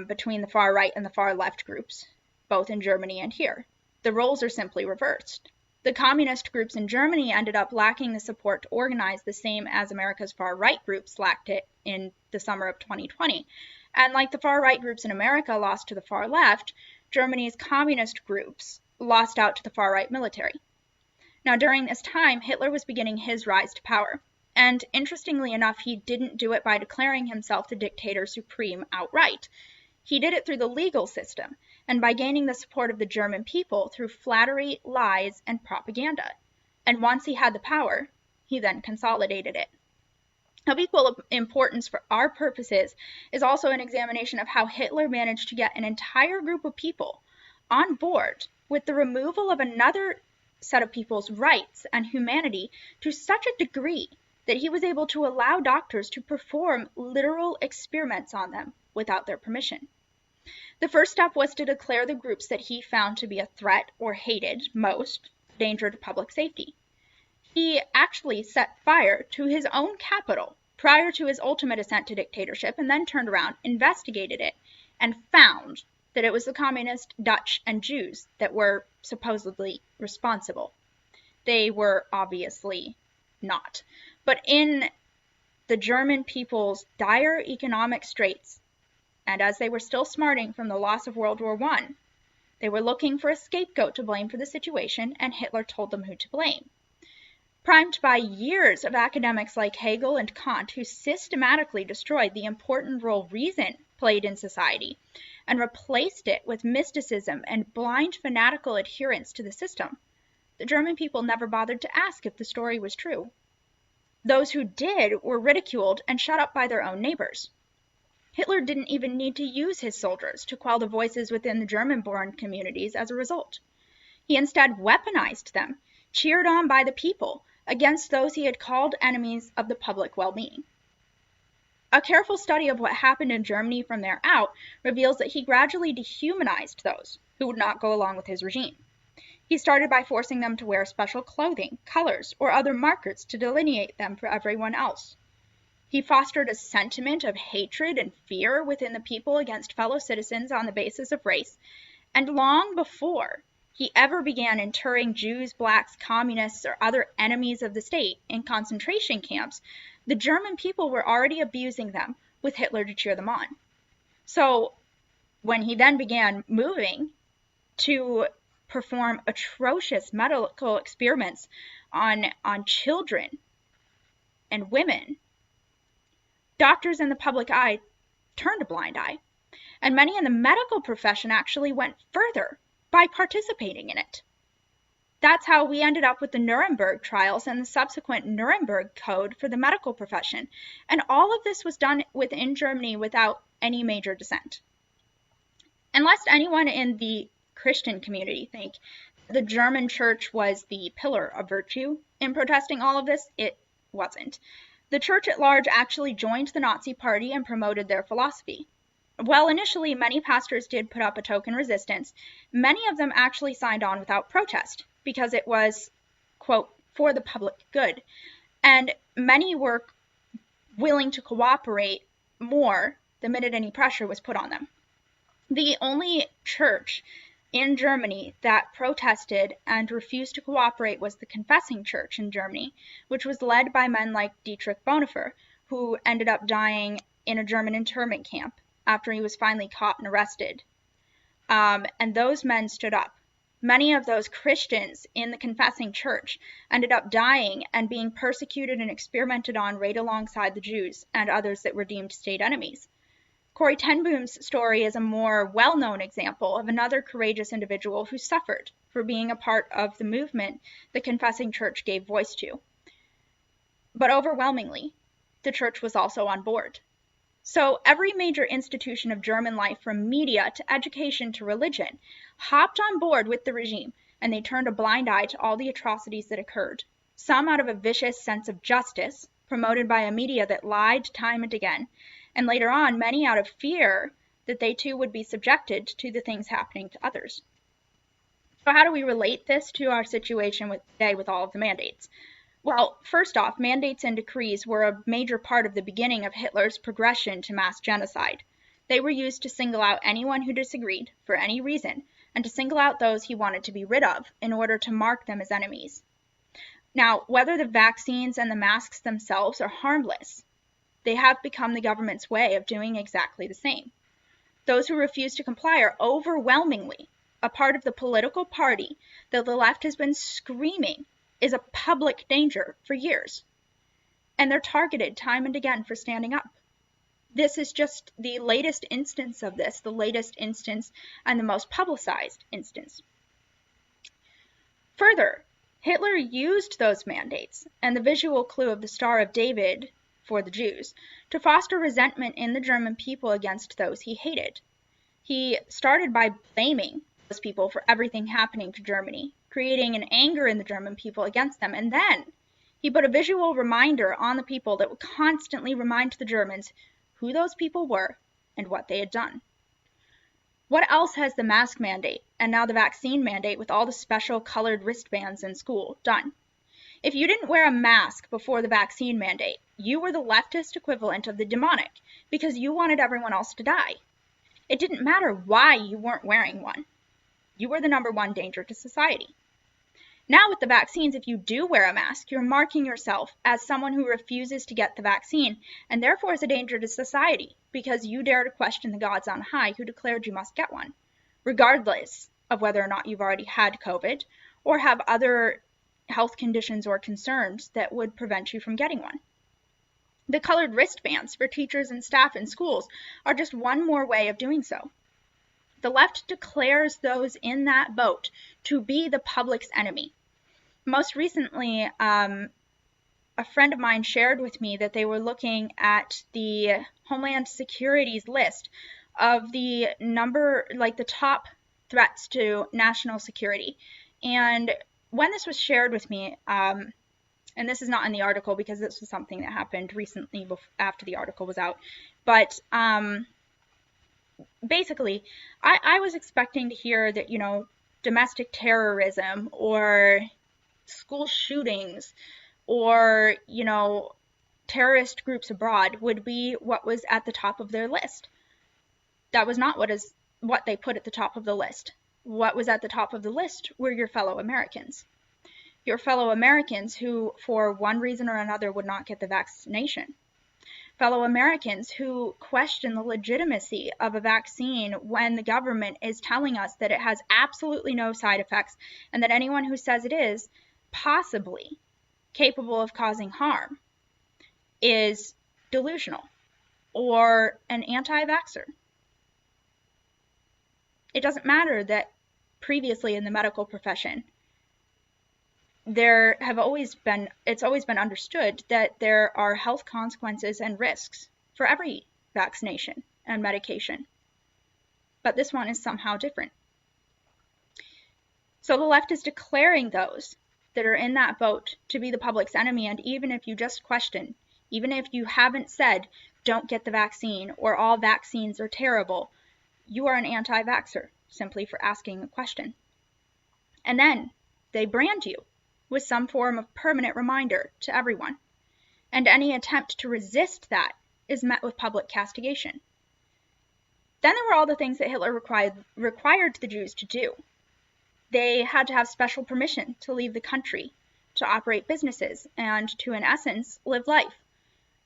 between the far-right and the far-left groups, both in Germany and here. The roles are simply reversed. The communist groups in Germany ended up lacking the support to organize the same as America's far-right groups lacked it in the summer of 2020. And like the far-right groups in America lost to the far-left, Germany's communist groups lost out to the far-right military. Now, during this time, Hitler was beginning his rise to power. And interestingly enough, he didn't do it by declaring himself the dictator supreme outright. He did it through the legal system and by gaining the support of the German people through flattery, lies, and propaganda. And once he had the power, he then consolidated it. Of equal importance for our purposes is also an examination of how Hitler managed to get an entire group of people on board with the removal of another set of people's rights and humanity to such a degree that he was able to allow doctors to perform literal experiments on them without their permission. The first step was to declare the groups that he found to be a threat or hated most, a danger to public safety. He actually set fire to his own capital prior to his ultimate ascent to dictatorship and then turned around, investigated it, and found that it was the communists, Dutch, and Jews that were supposedly responsible. They were obviously not. But in the German people's dire economic straits, and as they were still smarting from the loss of World War I, they were looking for a scapegoat to blame for the situation, and Hitler told them who to blame. Primed by years of academics like Hegel and Kant, who systematically destroyed the important role reason played in society and replaced it with mysticism and blind fanatical adherence to the system, the German people never bothered to ask if the story was true. Those who did were ridiculed and shut up by their own neighbors. Hitler didn't even need to use his soldiers to quell the voices within the German-born communities as a result. He instead weaponized them, cheered on by the people, against those he had called enemies of the public well-being. A careful study of what happened in Germany from there out reveals that he gradually dehumanized those who would not go along with his regime. He started by forcing them to wear special clothing, colors, or other markers to delineate them for everyone else. He fostered a sentiment of hatred and fear within the people against fellow citizens on the basis of race, and long before he ever began interring Jews, blacks, communists, or other enemies of the state in concentration camps, the German people were already abusing them with Hitler to cheer them on. So when he then began moving to perform atrocious medical experiments on children and women, doctors in the public eye turned a blind eye, and many in the medical profession actually went further by participating in it. That's how we ended up with the Nuremberg trials and the subsequent Nuremberg Code for the medical profession, and all of this was done within Germany without any major dissent. And lest anyone in the Christian community think the German church was the pillar of virtue in protesting all of this, it wasn't. The church at large actually joined the Nazi Party and promoted their philosophy. While initially many pastors did put up a token resistance, many of them actually signed on without protest because it was, quote, for the public good. And many were willing to cooperate more the minute any pressure was put on them. The only church in Germany that protested and refused to cooperate was the Confessing Church in Germany, which was led by men like Dietrich Bonhoeffer, who ended up dying in a German internment camp after he was finally caught and arrested. And those men stood up Many of those Christians in the confessing church ended up dying and being persecuted and experimented on right alongside the Jews and others that were deemed state enemies. Corrie ten Boom's story is a more well-known example of another courageous individual who suffered for being a part of the movement the confessing church gave voice to. But overwhelmingly, the church was also on board. So every major institution of German life, from media to education to religion, hopped on board with the regime, and they turned a blind eye to all the atrocities that occurred, some out of a vicious sense of justice, promoted by a media that lied time and again, and later on, many out of fear that they too would be subjected to the things happening to others. So how do we relate this to our situation today with all of the mandates? Well, first off, mandates and decrees were a major part of the beginning of Hitler's progression to mass genocide. They were used to single out anyone who disagreed, for any reason, and to single out those he wanted to be rid of in order to mark them as enemies. Now, whether the vaccines and the masks themselves are harmless, they have become the government's way of doing exactly the same. Those who refuse to comply are overwhelmingly a part of the political party that the left has been screaming is a public danger for years. And they're targeted time and again for standing up. This is just the latest instance of this, the latest instance and the most publicized instance. Further, Hitler used those mandates and the visual clue of the Star of David for the Jews to foster resentment in the German people against those he hated. He started by blaming those people for everything happening to Germany, creating an anger in the German people against them, and then he put a visual reminder on the people that would constantly remind the Germans who those people were and what they had done. What else has the mask mandate, and now the vaccine mandate with all the special colored wristbands in school, done? If you didn't wear a mask before the vaccine mandate, you were the leftist equivalent of the demonic because you wanted everyone else to die. It didn't matter why you weren't wearing one. You were the number one danger to society. Now with the vaccines, if you do wear a mask, you're marking yourself as someone who refuses to get the vaccine and therefore is a danger to society because you dare to question the gods on high who declared you must get one, regardless of whether or not you've already had COVID or have other health conditions or concerns that would prevent you from getting one. The colored wristbands for teachers and staff in schools are just one more way of doing so. The left declares those in that boat to be the public's enemy. Most recently, a friend of mine shared with me that they were looking at the Homeland Security's list of the the top threats to national security. And when this was shared with me, and this is not in the article because this was something that happened recently after the article was out, but basically, I was expecting to hear that, domestic terrorism or school shootings or, terrorist groups abroad would be what was at the top of their list. That was not what they put at the top of the list. What was at the top of the list were your fellow Americans. Your fellow Americans who, for one reason or another, would not get the vaccination. Fellow Americans who question the legitimacy of a vaccine when the government is telling us that it has absolutely no side effects and that anyone who says it is possibly capable of causing harm is delusional or an anti-vaxxer. It doesn't matter that previously in the medical profession, it's always been understood that there are health consequences and risks for every vaccination and medication. But this one is somehow different. So the left is declaring those that are in that boat to be the public's enemy, and even if you just question, even if you haven't said, don't get the vaccine or all vaccines are terrible, you are an anti-vaxxer simply for asking a question. And then they brand you with some form of permanent reminder to everyone. And any attempt to resist that is met with public castigation. Then there were all the things that Hitler required the Jews to do. They had to have special permission to leave the country, to operate businesses, and to, in essence, live life.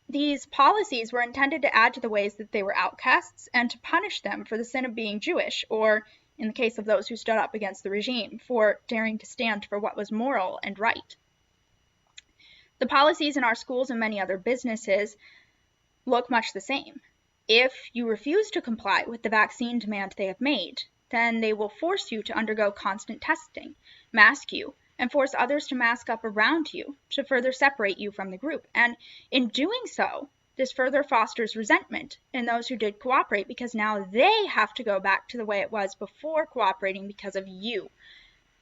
These policies were intended to add to the ways that they were outcasts and to punish them for the sin of being Jewish, or, in the case of those who stood up against the regime for daring to stand for what was moral and right. The policies in our schools and many other businesses look much the same. If you refuse to comply with the vaccine demand they have made, then they will force you to undergo constant testing, mask you, and force others to mask up around you to further separate you from the group. And in doing so, this further fosters resentment in those who did cooperate, because now they have to go back to the way it was before cooperating because of you.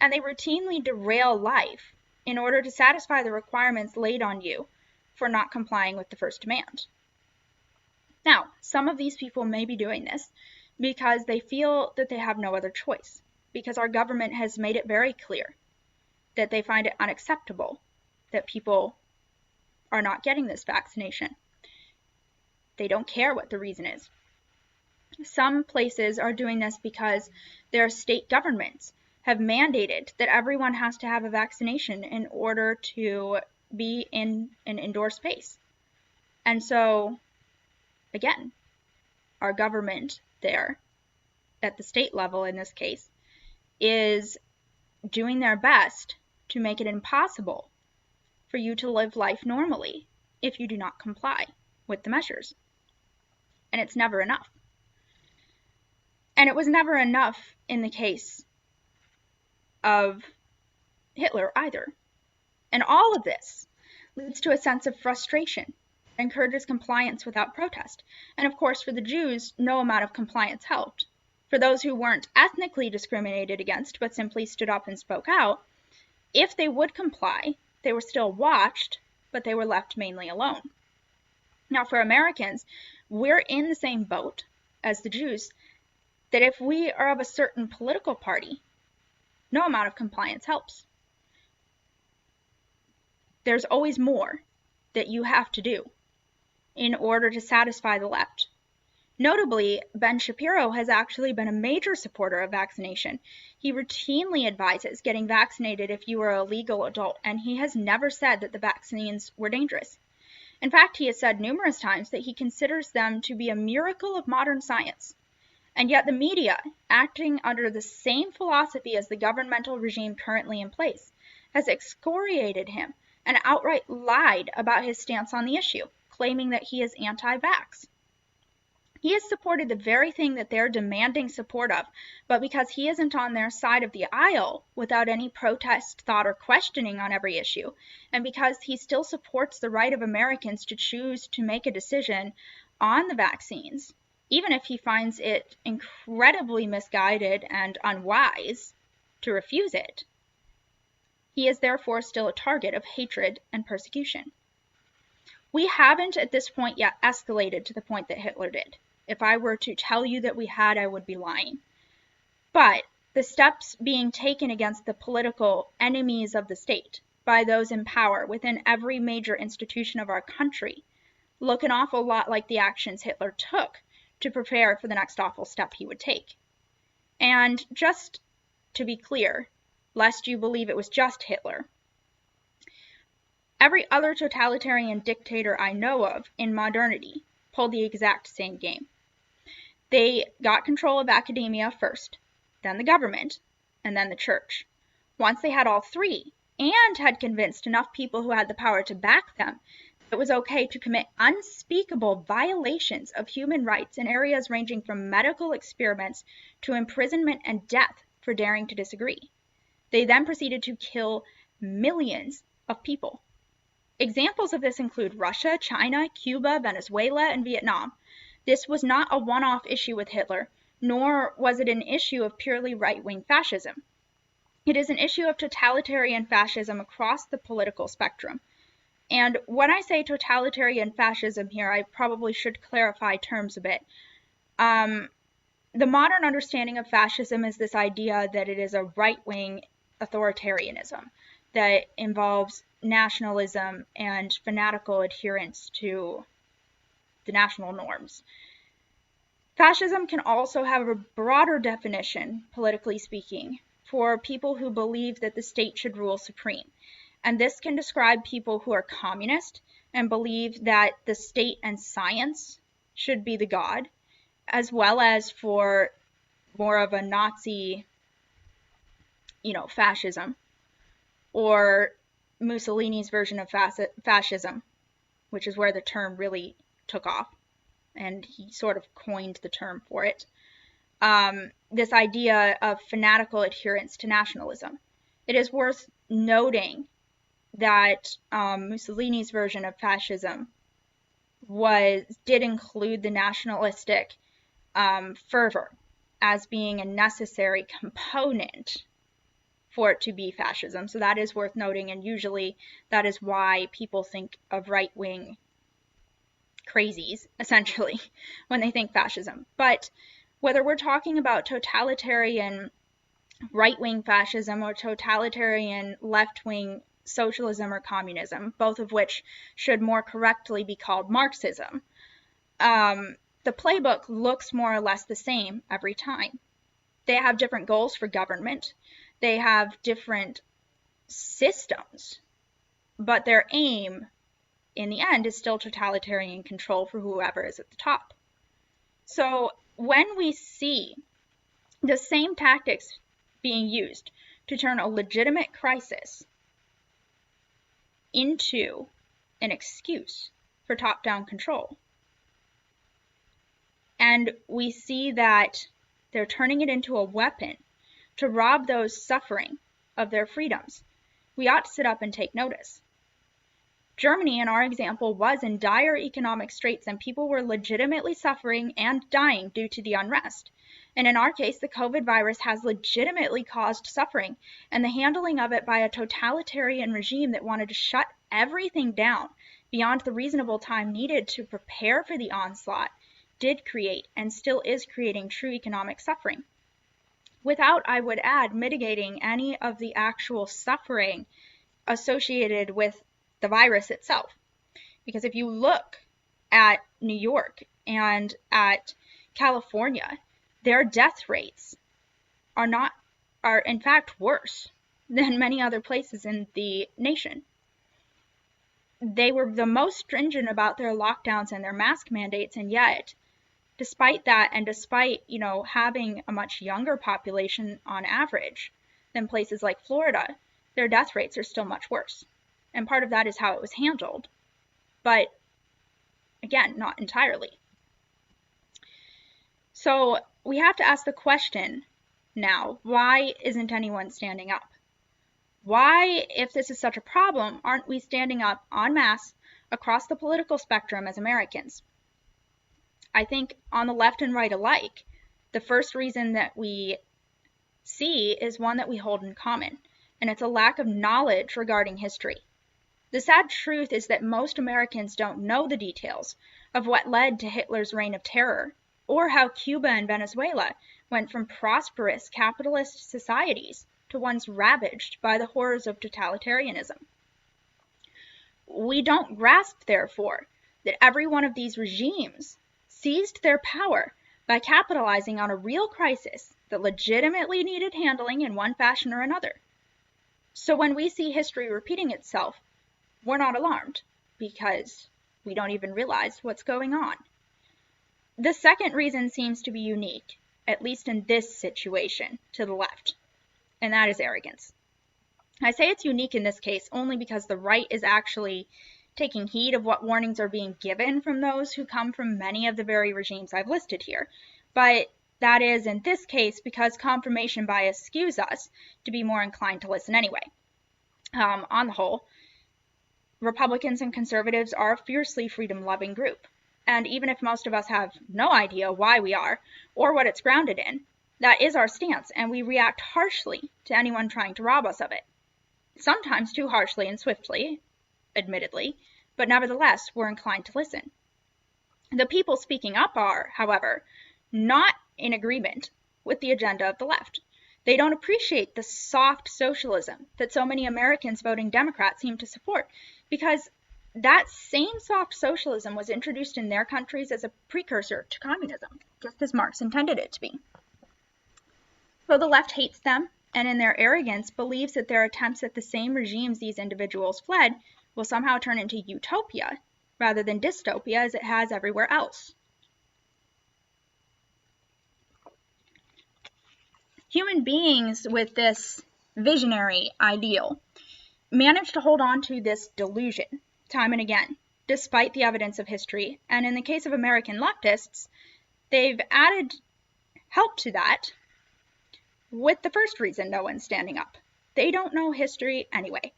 And they routinely derail life in order to satisfy the requirements laid on you for not complying with the first demand. Now, some of these people may be doing this because they feel that they have no other choice, because our government has made it very clear that they find it unacceptable that people are not getting this vaccination. They don't care what the reason is. Some places are doing this because their state governments have mandated that everyone has to have a vaccination in order to be in an indoor space. And so, again, our government there, at the state level in this case, is doing their best to make it impossible for you to live life normally if you do not comply with the measures. And it's never enough. And it was never enough in the case of Hitler either. And all of this leads to a sense of frustration, encourages compliance without protest. And of course, for the Jews, no amount of compliance helped. For those who weren't ethnically discriminated against, but simply stood up and spoke out, if they would comply, they were still watched, but they were left mainly alone. Now, for Americans, we're in the same boat as the Jews, that if we are of a certain political party, no amount of compliance helps. There's always more that you have to do in order to satisfy the left. Notably, Ben Shapiro has actually been a major supporter of vaccination. He routinely advises getting vaccinated if you are a legal adult, and he has never said that the vaccines were dangerous. In fact, he has said numerous times that he considers them to be a miracle of modern science. And yet the media, acting under the same philosophy as the governmental regime currently in place, has excoriated him and outright lied about his stance on the issue, claiming that he is anti-vax. He has supported the very thing that they're demanding support of, but because he isn't on their side of the aisle without any protest, thought, or questioning on every issue, and because he still supports the right of Americans to choose to make a decision on the vaccines, even if he finds it incredibly misguided and unwise to refuse it, he is therefore still a target of hatred and persecution. We haven't at this point yet escalated to the point that Hitler did. If I were to tell you that we had, I would be lying. But the steps being taken against the political enemies of the state by those in power within every major institution of our country look an awful lot like the actions Hitler took to prepare for the next awful step he would take. And just to be clear, lest you believe it was just Hitler, every other totalitarian dictator I know of in modernity pulled the exact same game. They got control of academia first, then the government, and then the church. Once they had all three, and had convinced enough people who had the power to back them, it was okay to commit unspeakable violations of human rights in areas ranging from medical experiments to imprisonment and death for daring to disagree. They then proceeded to kill millions of people. Examples of this include Russia, China, Cuba, Venezuela, and Vietnam. This was not a one-off issue with Hitler, nor was it an issue of purely right-wing fascism. It is an issue of totalitarian fascism across the political spectrum. And when I say totalitarian fascism here, I probably should clarify terms a bit. The modern understanding of fascism is this idea that it is a right-wing authoritarianism that involves nationalism and fanatical adherence to the national norms. Fascism can also have a broader definition, politically speaking, for people who believe that the state should rule supreme. And this can describe people who are communist and believe that the state and science should be the god, as well as for more of a Nazi, fascism, or Mussolini's version of fascism, which is where the term really took off, and he sort of coined the term for it. This idea of fanatical adherence to nationalism. It is worth noting that Mussolini's version of fascism did include the nationalistic fervor as being a necessary component for it to be fascism. So that is worth noting, and usually that is why people think of right-wing crazies, essentially, when they think fascism. But whether we're talking about totalitarian right-wing fascism or totalitarian left-wing socialism or communism, both of which should more correctly be called Marxism, the playbook looks more or less the same every time. They have different goals for government. They have different systems, but their aim in the end is still totalitarian control for whoever is at the top. So when we see the same tactics being used to turn a legitimate crisis into an excuse for top-down control, and we see that they're turning it into a weapon to rob those suffering of their freedoms, we ought to sit up and take notice. Germany, in our example, was in dire economic straits, and people were legitimately suffering and dying due to the unrest. And in our case, the COVID virus has legitimately caused suffering, and the handling of it by a totalitarian regime that wanted to shut everything down beyond the reasonable time needed to prepare for the onslaught did create and still is creating true economic suffering, without, I would add, mitigating any of the actual suffering associated with the virus itself. Because if you look at New York and at California, their death rates are in fact worse than many other places in the nation. They were the most stringent about their lockdowns and their mask mandates, and yet, despite that, and despite, having a much younger population on average than places like Florida, their death rates are still much worse. And part of that is how it was handled, but again, not entirely. So we have to ask the question now, why isn't anyone standing up? Why, if this is such a problem, aren't we standing up en masse across the political spectrum as Americans? I think on the left and right alike, the first reason that we see is one that we hold in common, and it's a lack of knowledge regarding history. The sad truth is that most Americans don't know the details of what led to Hitler's reign of terror, or how Cuba and Venezuela went from prosperous capitalist societies to ones ravaged by the horrors of totalitarianism. We don't grasp, therefore, that every one of these regimes seized their power by capitalizing on a real crisis that legitimately needed handling in one fashion or another. So when we see history repeating itself, we're not alarmed, because we don't even realize what's going on. The second reason seems to be unique, at least in this situation, to the left, and that is arrogance. I say it's unique in this case only because the right is actually taking heed of what warnings are being given from those who come from many of the very regimes I've listed here. But that is, in this case, because confirmation bias skews us to be more inclined to listen anyway. On the whole, Republicans and conservatives are a fiercely freedom-loving group. And even if most of us have no idea why we are, or what it's grounded in, that is our stance, and we react harshly to anyone trying to rob us of it. Sometimes too harshly and swiftly, admittedly, but nevertheless, we're inclined to listen. The people speaking up are, however, not in agreement with the agenda of the left. They don't appreciate the soft socialism that so many Americans voting Democrat seem to support, because that same soft socialism was introduced in their countries as a precursor to communism, just as Marx intended it to be. So the left hates them, and in their arrogance believes that their attempts at the same regimes these individuals fled will somehow turn into utopia rather than dystopia as it has everywhere else. Human beings with this visionary ideal manage to hold on to this delusion time and again, despite the evidence of history. And in the case of American leftists, they've added help to that with the first reason no one's standing up. They don't know history anyway.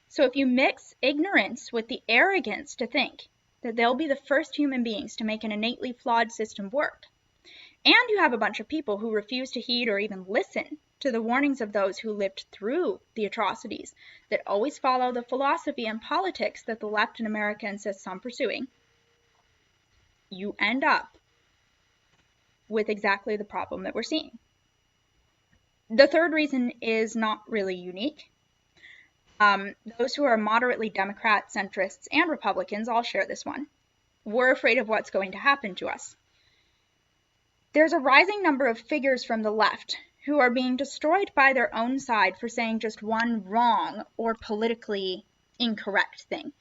So if you mix ignorance with the arrogance to think that they'll be the first human beings to make an innately flawed system work, and you have a bunch of people who refuse to heed or even listen to the warnings of those who lived through the atrocities that always follow the philosophy and politics that the left in America insists on pursuing, you end up with exactly the problem that we're seeing. The third reason is not really unique. Those who are moderately Democrat, centrists, and Republicans all share this one. We're afraid of what's going to happen to us. There's a rising number of figures from the left who are being destroyed by their own side for saying just one wrong or politically incorrect thing.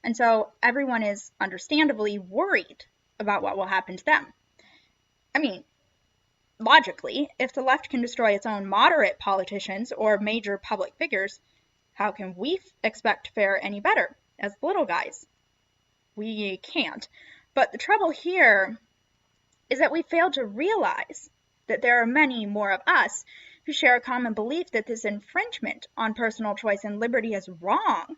And so everyone is understandably worried about what will happen to them. I mean, logically, if the left can destroy its own moderate politicians or major public figures, how can we expect to fare any better as the little guys? We can't. But the trouble here is that we fail to realize that there are many more of us who share a common belief that this infringement on personal choice and liberty is wrong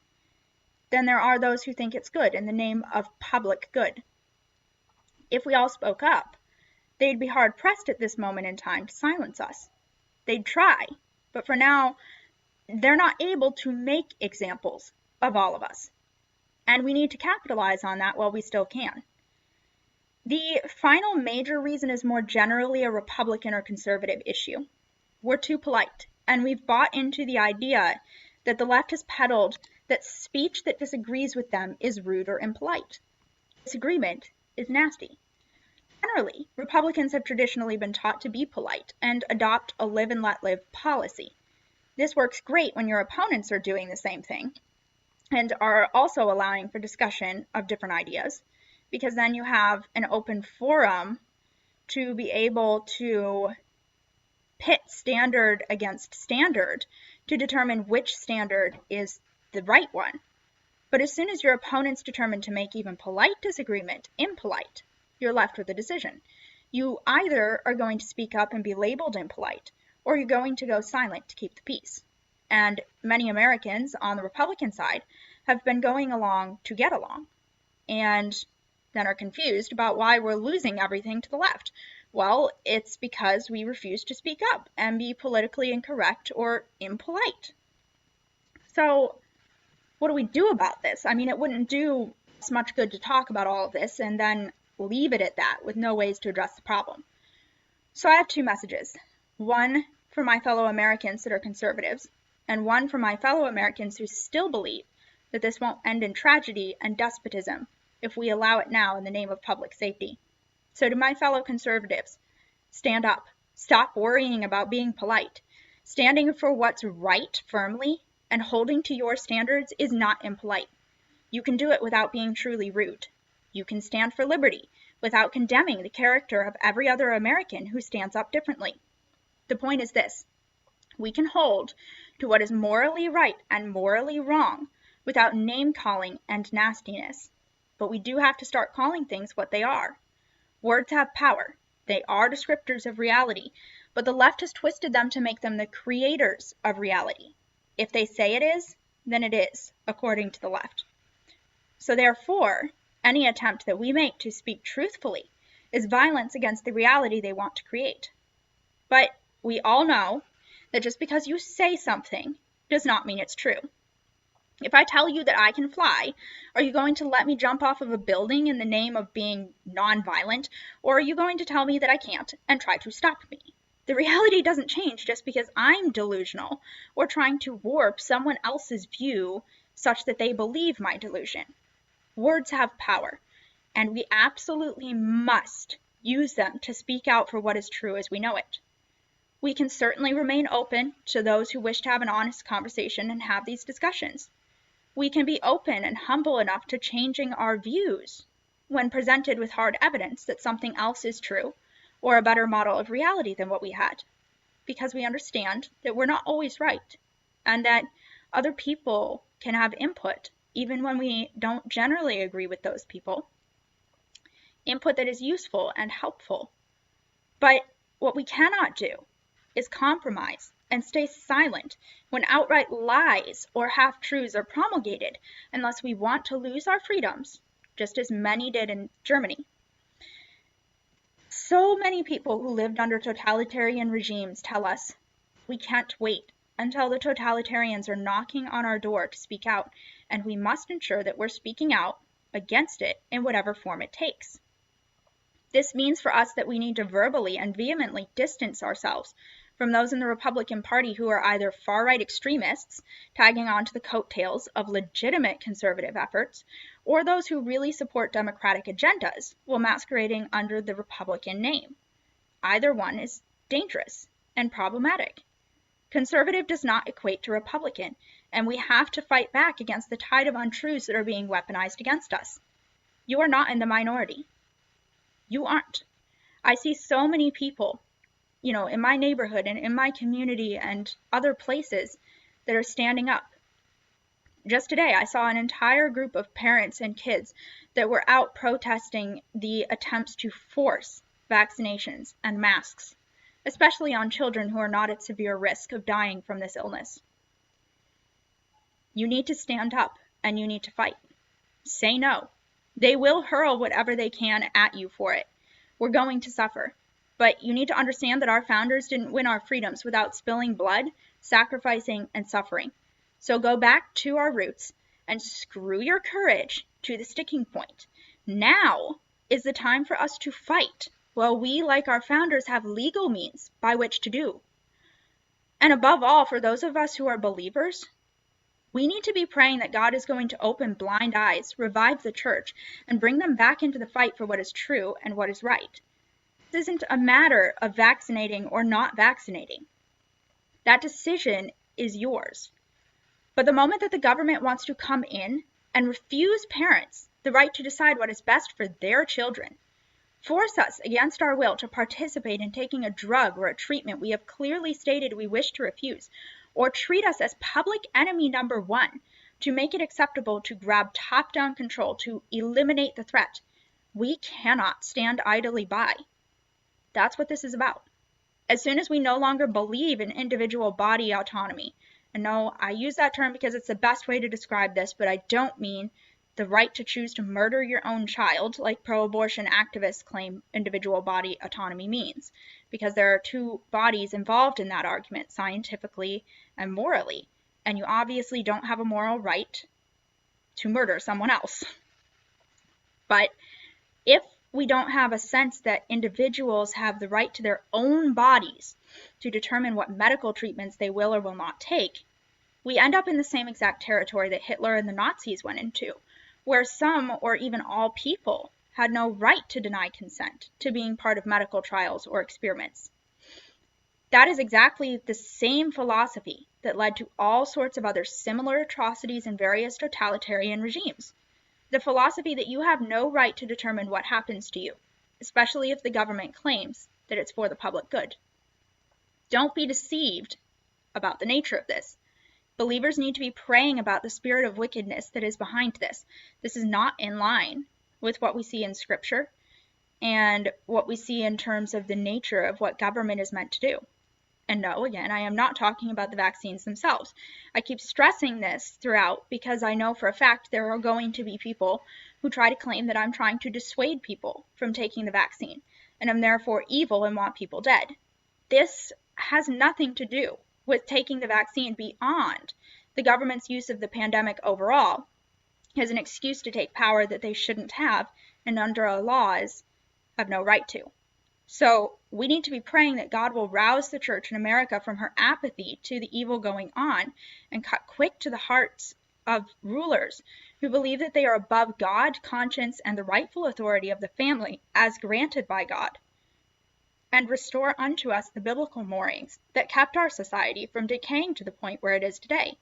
than there are those who think it's good in the name of public good. If we all spoke up, they'd be hard-pressed at this moment in time to silence us. They'd try, but for now, they're not able to make examples of all of us. And we need to capitalize on that while we still can. The final major reason is more generally a Republican or conservative issue. We're too polite, and we've bought into the idea that the left has peddled that speech that disagrees with them is rude or impolite. Disagreement is nasty. Generally, Republicans have traditionally been taught to be polite and adopt a live and let live policy. This works great when your opponents are doing the same thing and are also allowing for discussion of different ideas, because then you have an open forum to be able to pit standard against standard to determine which standard is the right one. But as soon as your opponent's determined to make even polite disagreement impolite, you're left with a decision. You either are going to speak up and be labeled impolite, or you're going to go silent to keep the peace. And many Americans on the Republican side have been going along to get along, and then are confused about why we're losing everything to the left. Well, it's because we refuse to speak up and be politically incorrect or impolite. So what do we do about this? I mean, it wouldn't do as much good to talk about all of this and then leave it at that with no ways to address the problem. So I have two messages. One for my fellow Americans that are conservatives, and one for my fellow Americans who still believe that this won't end in tragedy and despotism if we allow it now in the name of public safety. So to my fellow conservatives, stand up. Stop worrying about being polite. Standing for what's right firmly and holding to your standards is not impolite. You can do it without being truly rude. You can stand for liberty without condemning the character of every other American who stands up differently. The point is this: we can hold to what is morally right and morally wrong without name-calling and nastiness. But we do have to start calling things what they are. Words have power. They are descriptors of reality, but the left has twisted them to make them the creators of reality. If they say it is, then it is, according to the left. So therefore, any attempt that we make to speak truthfully is violence against the reality they want to create. But we all know that just because you say something does not mean it's true. If I tell you that I can fly, are you going to let me jump off of a building in the name of being nonviolent, or are you going to tell me that I can't and try to stop me? The reality doesn't change just because I'm delusional or trying to warp someone else's view such that they believe my delusion. Words have power, and we absolutely must use them to speak out for what is true as we know it. We can certainly remain open to those who wish to have an honest conversation and have these discussions. We can be open and humble enough to changing our views when presented with hard evidence that something else is true or a better model of reality than what we had. because we understand that we're not always right and that other people can have input, even when we don't generally agree with those people, input that is useful and helpful. But what we cannot do is compromise and stay silent when outright lies or half-truths are promulgated unless we want to lose our freedoms, just as many did in Germany. So many people who lived under totalitarian regimes tell us we can't wait until the totalitarians are knocking on our door to speak out, and we must ensure that we're speaking out against it in whatever form it takes. This means for us that we need to verbally and vehemently distance ourselves from those in the Republican Party who are either far-right extremists, tagging on to the coattails of legitimate conservative efforts, or those who really support democratic agendas while masquerading under the Republican name. Either one is dangerous and problematic. Conservative does not equate to Republican, and we have to fight back against the tide of untruths that are being weaponized against us. You are not in the minority. You aren't. I see so many people, in my neighborhood and in my community and other places that are standing up. Just today, I saw an entire group of parents and kids that were out protesting the attempts to force vaccinations and masks, especially on children who are not at severe risk of dying from this illness. You need to stand up and you need to fight. Say no. They will hurl whatever they can at you for it. We're going to suffer. But you need to understand that our founders didn't win our freedoms without spilling blood, sacrificing, and suffering. So go back to our roots and screw your courage to the sticking point. Now is the time for us to fight, while we, like our founders, have legal means by which to do. And above all, for those of us who are believers, we need to be praying that God is going to open blind eyes, revive the church, and bring them back into the fight for what is true and what is right. This isn't a matter of vaccinating or not vaccinating. That decision is yours. But the moment that the government wants to come in and refuse parents the right to decide what is best for their children, force us against our will to participate in taking a drug or a treatment we have clearly stated we wish to refuse, or treat us as public enemy number one to make it acceptable to grab top-down control to eliminate the threat, we cannot stand idly by. That's what this is about. As soon as we no longer believe in individual body autonomy, and no, I use that term because it's the best way to describe this, but I don't mean the right to choose to murder your own child, like pro-abortion activists claim individual body autonomy means, because there are two bodies involved in that argument, scientifically and morally, and you obviously don't have a moral right to murder someone else. But if we don't have a sense that individuals have the right to their own bodies to determine what medical treatments they will or will not take, we end up in the same exact territory that Hitler and the Nazis went into, where some or even all people had no right to deny consent to being part of medical trials or experiments. That is exactly the same philosophy that led to all sorts of other similar atrocities in various totalitarian regimes. The philosophy that you have no right to determine what happens to you, especially if the government claims that it's for the public good. Don't be deceived about the nature of this. Believers need to be praying about the spirit of wickedness that is behind this. This is not in line with what we see in Scripture and what we see in terms of the nature of what government is meant to do. And no, again, I am not talking about the vaccines themselves. I keep stressing this throughout because I know for a fact there are going to be people who try to claim that I'm trying to dissuade people from taking the vaccine and am therefore evil and want people dead. This has nothing to do with taking the vaccine beyond the government's use of the pandemic overall as an excuse to take power that they shouldn't have and under our laws have no right to. So we need to be praying that God will rouse the church in America from her apathy to the evil going on and cut quick to the hearts of rulers who believe that they are above God, conscience, and the rightful authority of the family as granted by God, and restore unto us the biblical moorings that kept our society from decaying to the point where it is today.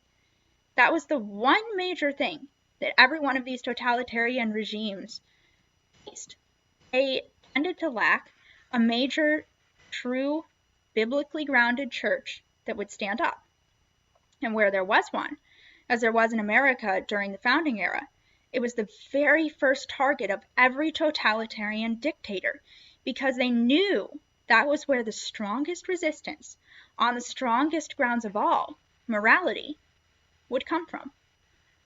That was the one major thing that every one of these totalitarian regimes faced. They tended to lack a major, true biblically grounded church that would stand up. And where there was one, as there was in America during the founding era, it was the very first target of every totalitarian dictator, because they knew that was where the strongest resistance, on the strongest grounds of all, morality, would come from.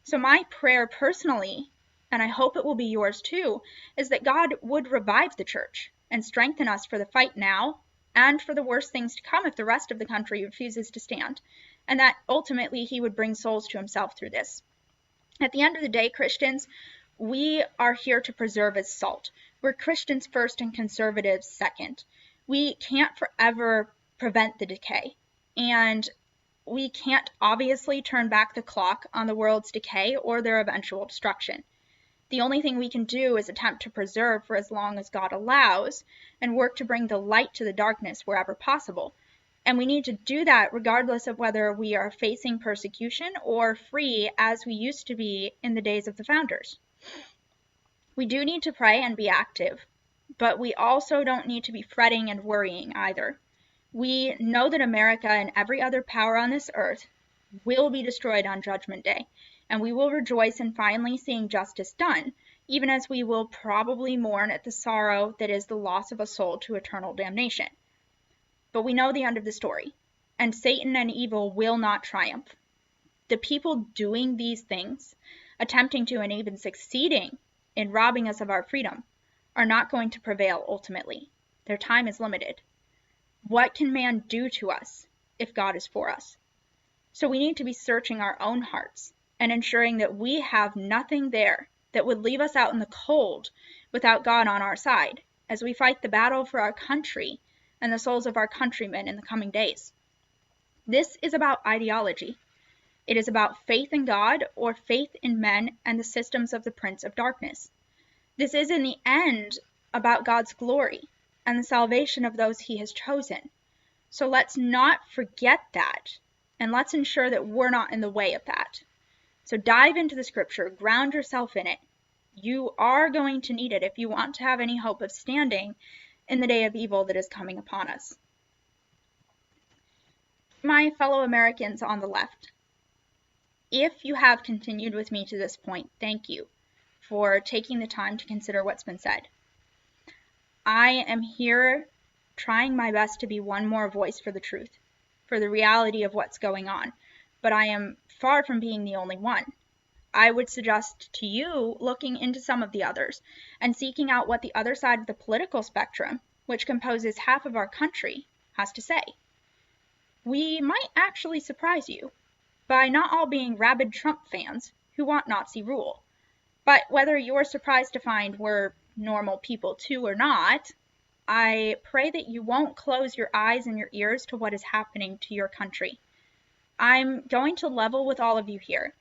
So my prayer personally, and I hope it will be yours too, is that God would revive the church and strengthen us for the fight now and for the worst things to come if the rest of the country refuses to stand, and that ultimately he would bring souls to himself through this. At the end of the day, Christians, we are here to preserve as salt. We're Christians first and conservatives second. We can't forever prevent the decay, and we can't obviously turn back the clock on the world's decay or their eventual destruction. The only thing we can do is attempt to preserve for as long as God allows and work to bring the light to the darkness wherever possible. And we need to do that regardless of whether we are facing persecution or free as we used to be in the days of the founders. We do need to pray and be active, but we also don't need to be fretting and worrying either. We know that America and every other power on this earth will be destroyed on Judgment Day, and we will rejoice in finally seeing justice done, even as we will probably mourn at the sorrow that is the loss of a soul to eternal damnation. But we know the end of the story, and Satan and evil will not triumph. The people doing these things, attempting to and even succeeding in robbing us of our freedom, are not going to prevail ultimately. Their time is limited. What can man do to us if God is for us? So we need to be searching our own hearts and ensuring that we have nothing there that would leave us out in the cold without God on our side as we fight the battle for our country and the souls of our countrymen in the coming days. This is about ideology. It is about faith in God or faith in men and the systems of the Prince of Darkness. This is in the end about God's glory and the salvation of those he has chosen. So let's not forget that, and let's ensure that we're not in the way of that. So dive into the scripture, ground yourself in it. You are going to need it if you want to have any hope of standing in the day of evil that is coming upon us. My fellow Americans on the left, if you have continued with me to this point, thank you for taking the time to consider what's been said. I am here trying my best to be one more voice for the truth, for the reality of what's going on, but I am far from being the only one. I would suggest to you looking into some of the others and seeking out what the other side of the political spectrum, which composes half of our country, has to say. We might actually surprise you by not all being rabid Trump fans who want Nazi rule. But whether you're surprised to find we're normal people too or not, I pray that you won't close your eyes and your ears to what is happening to your country. I'm going to level with all of you here,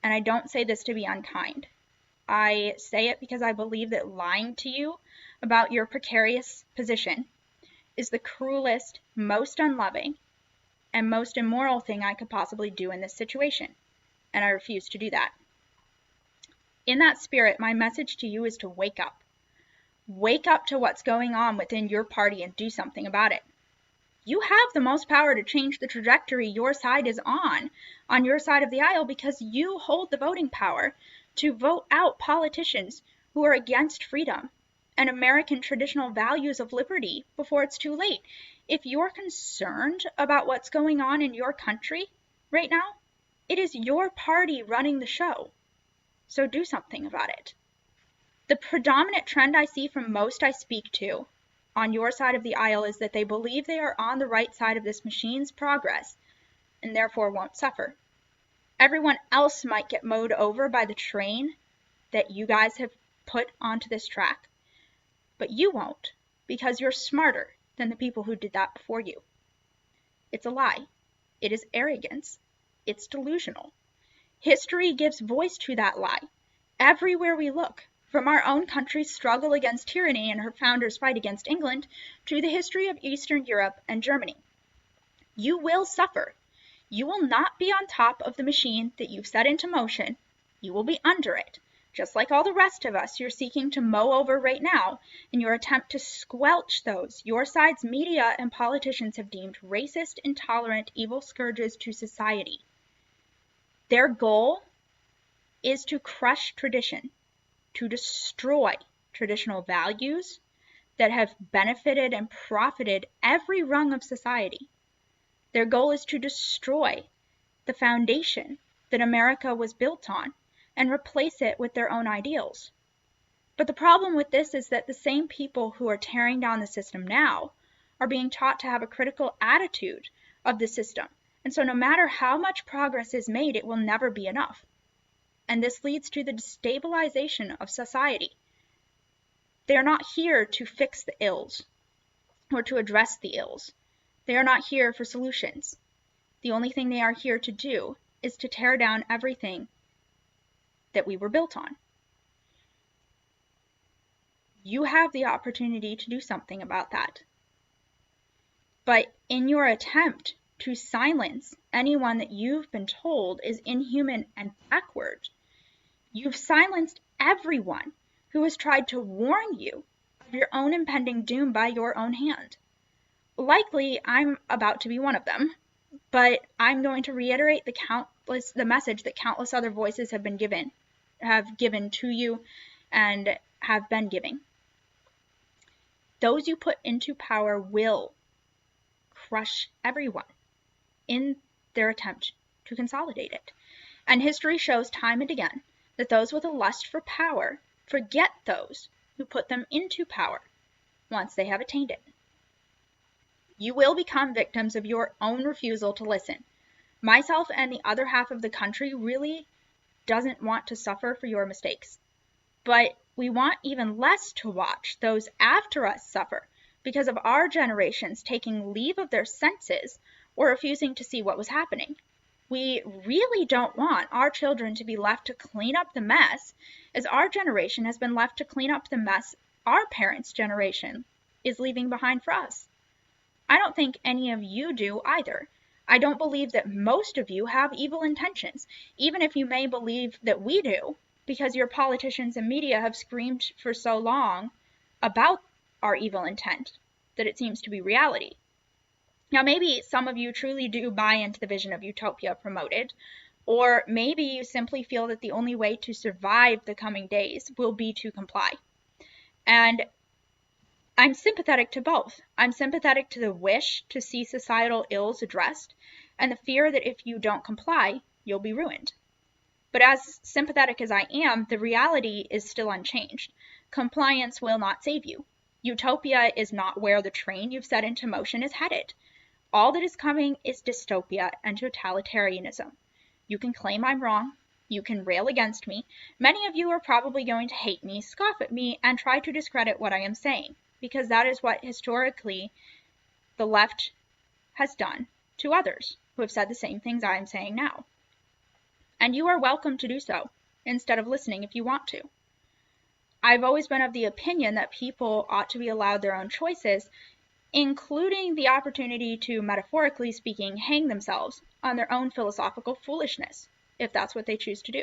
and I don't say this to be unkind. I say it because I believe that lying to you about your precarious position is the cruelest, most unloving, and most immoral thing I could possibly do in this situation, and I refuse to do that. In that spirit, my message to you is to wake up. Wake up to what's going on within your party and do something about it. You have the most power to change the trajectory your side is on your side of the aisle, because you hold the voting power to vote out politicians who are against freedom and American traditional values of liberty before it's too late. If you're concerned about what's going on in your country right now, it is your party running the show. So do something about it. The predominant trend I see from most I speak to on your side of the aisle is that they believe they are on the right side of this machine's progress and therefore won't suffer. Everyone else might get mowed over by the train that you guys have put onto this track, but you won't, because you're smarter than the people who did that before you. It's a lie. It is arrogance. It's delusional. History gives voice to that lie. Everywhere we look, from our own country's struggle against tyranny and her founders' fight against England, to the history of Eastern Europe and Germany. You will suffer. You will not be on top of the machine that you've set into motion. You will be under it, just like all the rest of us, you're seeking to mow over right now in your attempt to squelch those your side's media and politicians have deemed racist, intolerant, evil scourges to society. Their goal is to crush tradition, to destroy traditional values that have benefited and profited every rung of society. Their goal is to destroy the foundation that America was built on and replace it with their own ideals. But the problem with this is that the same people who are tearing down the system now are being taught to have a critical attitude of the system. And so no matter how much progress is made, it will never be enough. And this leads to the destabilization of society. They are not here to fix the ills or to address the ills. They are not here for solutions. The only thing they are here to do is to tear down everything that we were built on. You have the opportunity to do something about that. But in your attempt to silence anyone that you've been told is inhuman and backward, you've silenced everyone who has tried to warn you of your own impending doom by your own hand. Likely, I'm about to be one of them, but I'm going to reiterate the message that countless other voices have given to you and have been giving. Those you put into power will crush everyone in their attempt to consolidate it. And history shows time and again that those with a lust for power forget those who put them into power once they have attained it. You will become victims of your own refusal to listen. Myself and the other half of the country really doesn't want to suffer for your mistakes. But we want even less to watch those after us suffer because of our generations taking leave of their senses or refusing to see what was happening. We really don't want our children to be left to clean up the mess, as our generation has been left to clean up the mess our parents' generation is leaving behind for us. I don't think any of you do either. I don't believe that most of you have evil intentions, even if you may believe that we do, because your politicians and media have screamed for so long about our evil intent that it seems to be reality. Now, maybe some of you truly do buy into the vision of utopia promoted, or maybe you simply feel that the only way to survive the coming days will be to comply. And I'm sympathetic to both. I'm sympathetic to the wish to see societal ills addressed and the fear that if you don't comply, you'll be ruined. But as sympathetic as I am, the reality is still unchanged. Compliance will not save you. Utopia is not where the train you've set into motion is headed. All that is coming is dystopia and totalitarianism. You can claim I'm wrong. You can rail against me. Many of you are probably going to hate me, scoff at me, and try to discredit what I am saying, because that is what historically the left has done to others who have said the same things I am saying now. And you are welcome to do so, instead of listening if you want to. I've always been of the opinion that people ought to be allowed their own choices, including the opportunity to, metaphorically speaking, hang themselves on their own philosophical foolishness, if that's what they choose to do.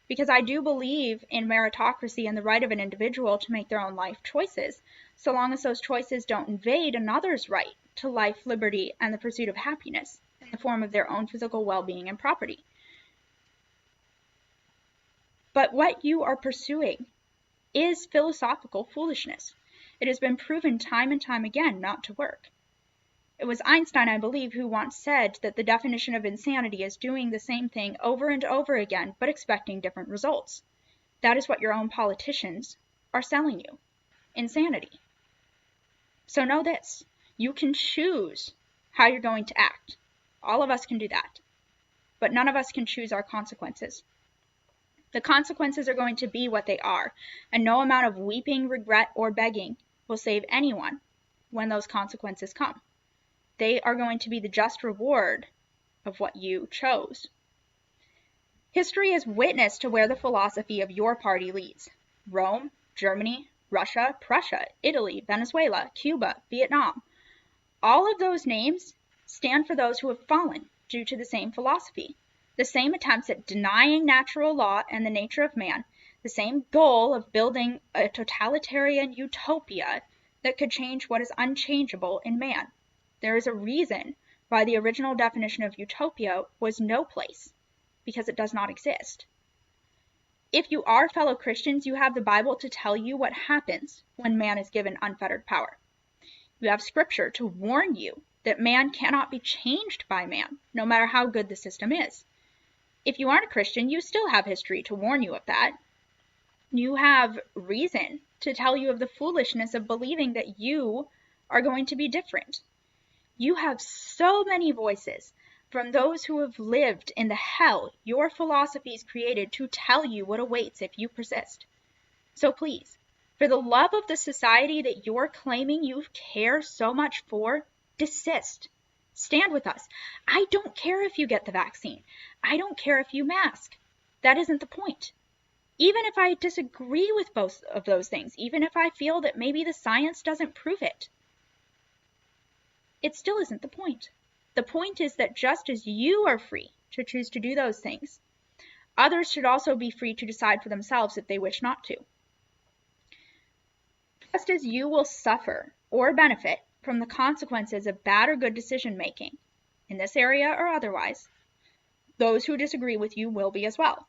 Because I do believe in meritocracy and the right of an individual to make their own life choices, so long as those choices don't invade another's right to life, liberty, and the pursuit of happiness in the form of their own physical well-being and property. But what you are pursuing is philosophical foolishness. It has been proven time and time again not to work. It was Einstein, I believe, who once said that the definition of insanity is doing the same thing over and over again, but expecting different results. That is what your own politicians are selling you. Insanity. So know this. You can choose how you're going to act. All of us can do that. But none of us can choose our consequences. The consequences are going to be what they are, and no amount of weeping, regret, or begging will save anyone when those consequences come. They are going to be the just reward of what you chose. History is witness to where the philosophy of your party leads. Rome, Germany, Russia, Prussia, Italy, Venezuela, Cuba, Vietnam. All of those names stand for those who have fallen due to the same philosophy. The same attempts at denying natural law and the nature of man, the same goal of building a totalitarian utopia that could change what is unchangeable in man. There is a reason why the original definition of utopia was no place, because it does not exist. If you are fellow Christians, you have the Bible to tell you what happens when man is given unfettered power. You have scripture to warn you that man cannot be changed by man, no matter how good the system is. If you aren't a Christian, you still have history to warn you of that. You have reason to tell you of the foolishness of believing that you are going to be different. You have so many voices from those who have lived in the hell your philosophies created to tell you what awaits if you persist. So please, for the love of the society that you're claiming you care so much for, desist. Stand with us. I don't care if you get the vaccine. I don't care if you mask. That isn't the point. Even if I disagree with both of those things, even if I feel that maybe the science doesn't prove it, it still isn't the point. The point is that just as you are free to choose to do those things, others should also be free to decide for themselves if they wish not to. Just as you will suffer or benefit from the consequences of bad or good decision making, in this area or otherwise, those who disagree with you will be as well.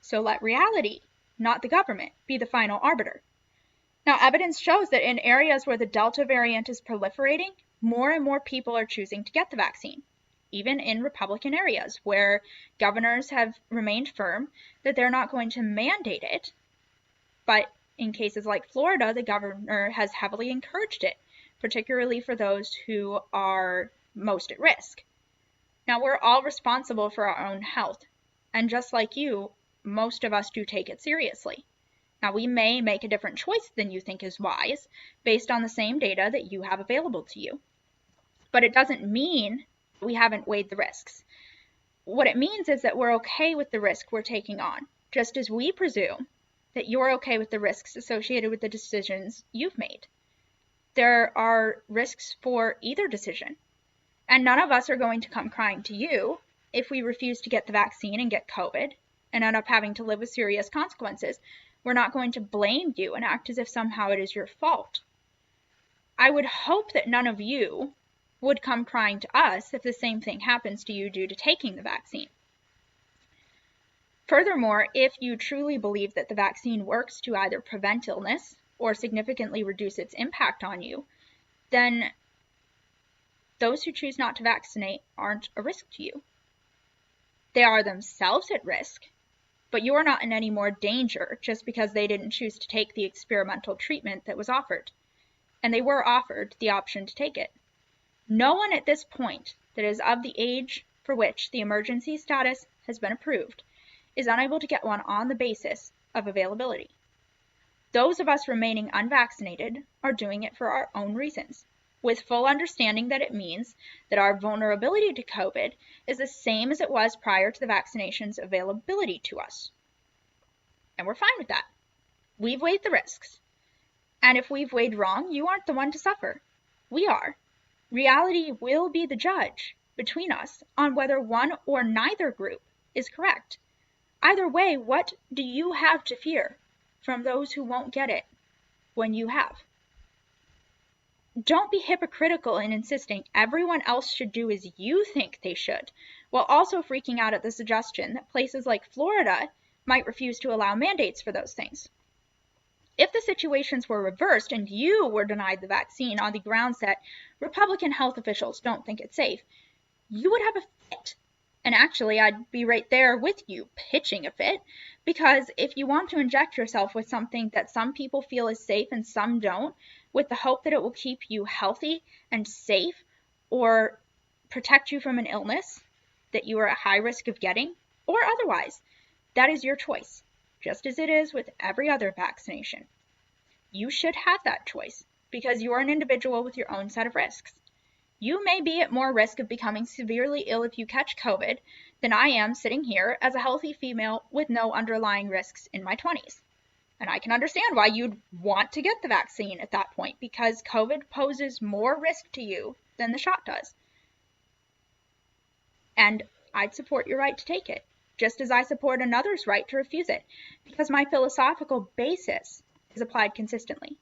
So let reality, not the government, be the final arbiter. Now, evidence shows that in areas where the Delta variant is proliferating, more and more people are choosing to get the vaccine, even in Republican areas where governors have remained firm that they're not going to mandate it. But in cases like Florida, the governor has heavily encouraged it, particularly for those who are most at risk. Now, we're all responsible for our own health, and just like you, most of us do take it seriously. Now, we may make a different choice than you think is wise based on the same data that you have available to you. But it doesn't mean we haven't weighed the risks. What it means is that we're okay with the risk we're taking on, just as we presume that you're okay with the risks associated with the decisions you've made. There are risks for either decision, and none of us are going to come crying to you if we refuse to get the vaccine and get COVID and end up having to live with serious consequences. We're not going to blame you and act as if somehow it is your fault. I would hope that none of you would come crying to us if the same thing happens to you due to taking the vaccine. Furthermore, if you truly believe that the vaccine works to either prevent illness or significantly reduce its impact on you, then those who choose not to vaccinate aren't a risk to you. They are themselves at risk, but you are not in any more danger just because they didn't choose to take the experimental treatment that was offered, and they were offered the option to take it. No one at this point that is of the age for which the emergency status has been approved is unable to get one on the basis of availability. Those of us remaining unvaccinated are doing it for our own reasons, with full understanding that it means that our vulnerability to COVID is the same as it was prior to the vaccination's availability to us. And we're fine with that. We've weighed the risks. And if we've weighed wrong, you aren't the one to suffer. We are. Reality will be the judge between us on whether one or neither group is correct. Either way, what do you have to fear from those who won't get it when you have? Don't be hypocritical in insisting everyone else should do as you think they should, while also freaking out at the suggestion that places like Florida might refuse to allow mandates for those things. If the situations were reversed and you were denied the vaccine on the grounds that Republican health officials don't think it's safe, you would have a fit. And actually, I'd be right there with you pitching a fit, because if you want to inject yourself with something that some people feel is safe and some don't, with the hope that it will keep you healthy and safe or protect you from an illness that you are at high risk of getting, or otherwise, that is your choice, just as it is with every other vaccination. You should have that choice because you are an individual with your own set of risks. You may be at more risk of becoming severely ill if you catch COVID than I am sitting here as a healthy female with no underlying risks in my 20s. And I can understand why you'd want to get the vaccine at that point, because COVID poses more risk to you than the shot does. And I'd support your right to take it. just as I support another's right to refuse it, because my philosophical basis is applied consistently.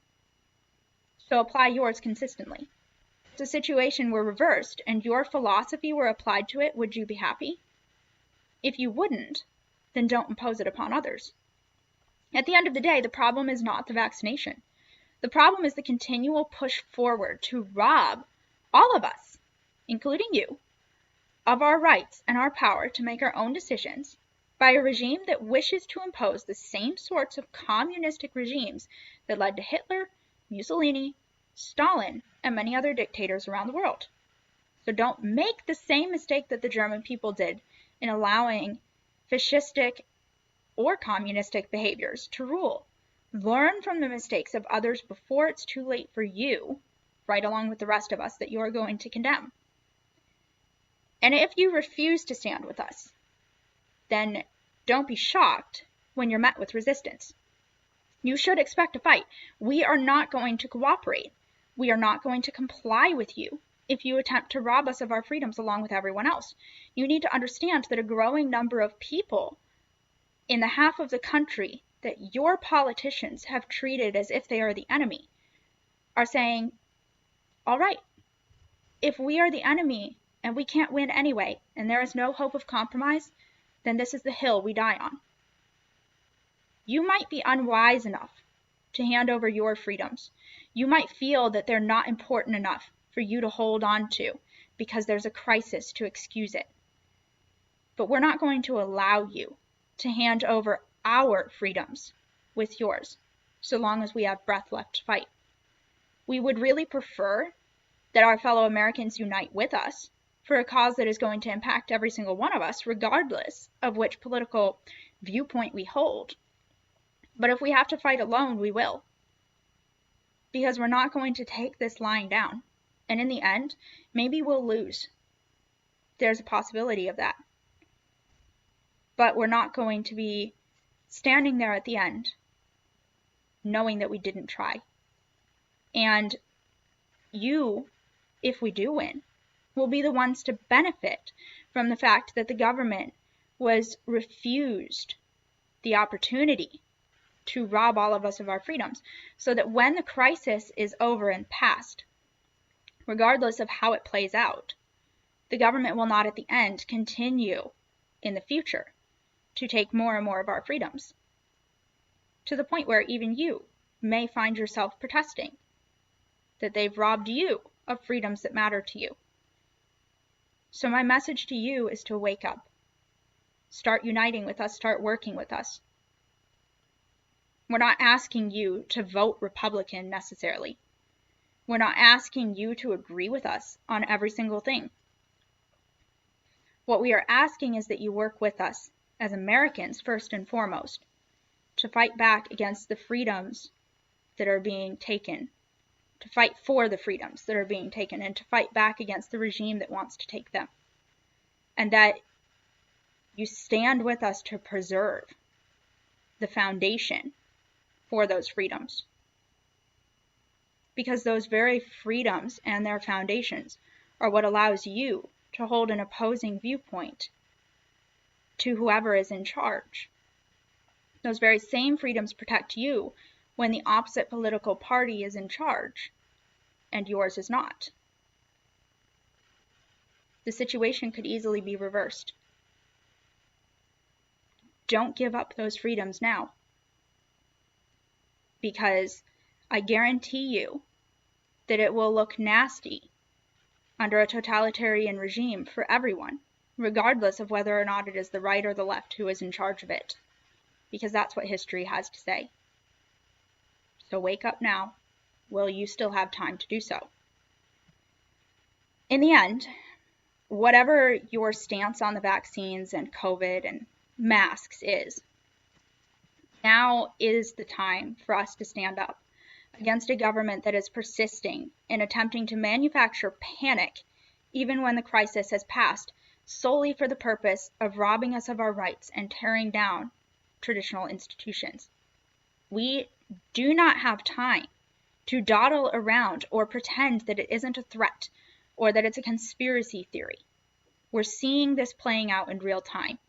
So apply yours consistently. If the situation were reversed and your philosophy were applied to it, would you be happy? If you wouldn't, then don't impose it upon others. At the end of the day, the problem is not the vaccination. The problem is the continual push forward to rob all of us, including you, of our rights and our power to make our own decisions by a regime that wishes to impose the same sorts of communistic regimes that led to Hitler, Mussolini, Stalin, and many other dictators around the world. So don't make the same mistake that the German people did in allowing fascistic or communistic behaviors to rule. Learn from the mistakes of others before it's too late for you, right along with the rest of us that you're going to condemn. And if you refuse to stand with us, then don't be shocked when you're met with resistance. You should expect a fight. We are not going to cooperate. We are not going to comply with you if you attempt to rob us of our freedoms along with everyone else. You need to understand that a growing number of people in the half of the country that your politicians have treated as if they are the enemy are saying, all right, if we are the enemy and we can't win anyway, and there is no hope of compromise, then this is the hill we die on. You might be unwise enough to hand over your freedoms. You might feel that they're not important enough for you to hold on to because there's a crisis to excuse it. But we're not going to allow you to hand over our freedoms with yours, so long as we have breath left to fight. We would really prefer that our fellow Americans unite with us for a cause that is going to impact every single one of us, regardless of which political viewpoint we hold. But if we have to fight alone, we will. Because we're not going to take this lying down. And in the end, maybe we'll lose. There's a possibility of that. But we're not going to be standing there at the end knowing that we didn't try. And you, if we do win, will be the ones to benefit from the fact that the government was refused the opportunity to rob all of us of our freedoms, so that when the crisis is over and past, regardless of how it plays out, the government will not at the end continue in the future to take more and more of our freedoms, to the point where even you may find yourself protesting that they've robbed you of freedoms that matter to you. So my message to you is to wake up. Start uniting with us, start working with us. We're not asking you to vote Republican necessarily. We're not asking you to agree with us on every single thing. What we are asking is that you work with us as Americans first and foremost to fight back against the freedoms that are being taken, to fight for the freedoms that are being taken, and to fight back against the regime that wants to take them. And that you stand with us to preserve the foundation for those freedoms. Because those very freedoms and their foundations are what allows you to hold an opposing viewpoint to whoever is in charge. Those very same freedoms protect you when the opposite political party is in charge and yours is not. The situation could easily be reversed. Don't give up those freedoms now, because I guarantee you that it will look nasty under a totalitarian regime for everyone, regardless of whether or not it is the right or the left who is in charge of it, because that's what history has to say. So wake up now, while you still have time to do so. In the end, whatever your stance on the vaccines and COVID and masks is, now is the time for us to stand up against a government that is persisting in attempting to manufacture panic even when the crisis has passed, solely for the purpose of robbing us of our rights and tearing down traditional institutions. We do not have time to dawdle around or pretend that it isn't a threat or that it's a conspiracy theory. We're seeing this playing out in real time.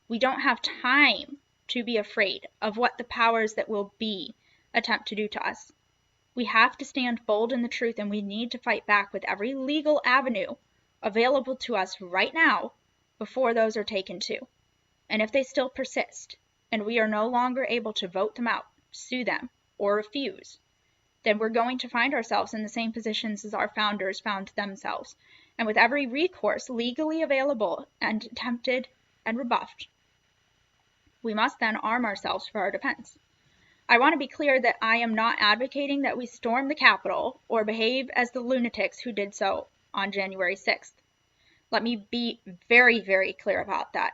We don't have time to be afraid of what the powers that will be attempt to do to us. We have to stand bold in the truth, and we need to fight back with every legal avenue available to us right now before those are taken too. And if they still persist, and we are no longer able to vote them out, sue them, or refuse, then we're going to find ourselves in the same positions as our founders found themselves, and with every recourse legally available and attempted and rebuffed, we must then arm ourselves for our defense. I want to be clear that I am not advocating that we storm the Capitol or behave as the lunatics who did so on January 6th. Let me be very, very clear about that,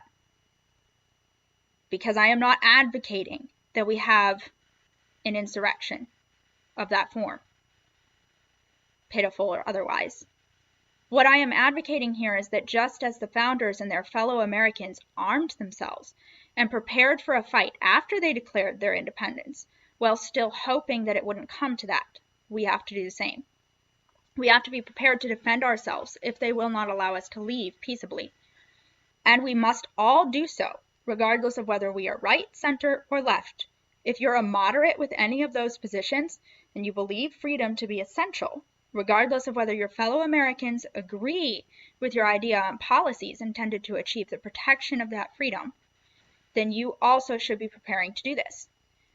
because I am not advocating that we have an insurrection of that form, pitiful or otherwise. What I am advocating here is that just as the founders and their fellow Americans armed themselves and prepared for a fight after they declared their independence, while still hoping that it wouldn't come to that, we have to do the same. We have to be prepared to defend ourselves if they will not allow us to leave peaceably. And we must all do so, regardless of whether we are right, center, or left. If you're a moderate with any of those positions, and you believe freedom to be essential, regardless of whether your fellow Americans agree with your idea on policies intended to achieve the protection of that freedom, then you also should be preparing to do this.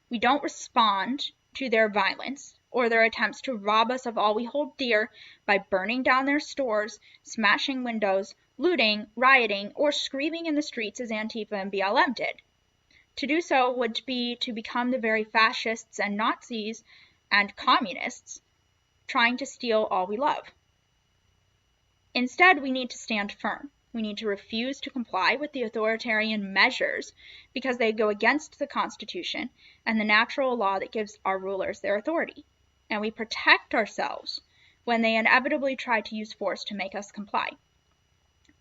We don't respond to their violence or their attempts to rob us of all we hold dear by burning down their stores, smashing windows, looting, rioting, or screaming in the streets as Antifa and BLM did. To do so would be to become the very fascists and Nazis and communists trying to steal all we love. Instead, we need to stand firm. We need to refuse to comply with the authoritarian measures because they go against the Constitution and the natural law that gives our rulers their authority. And we protect ourselves when they inevitably try to use force to make us comply.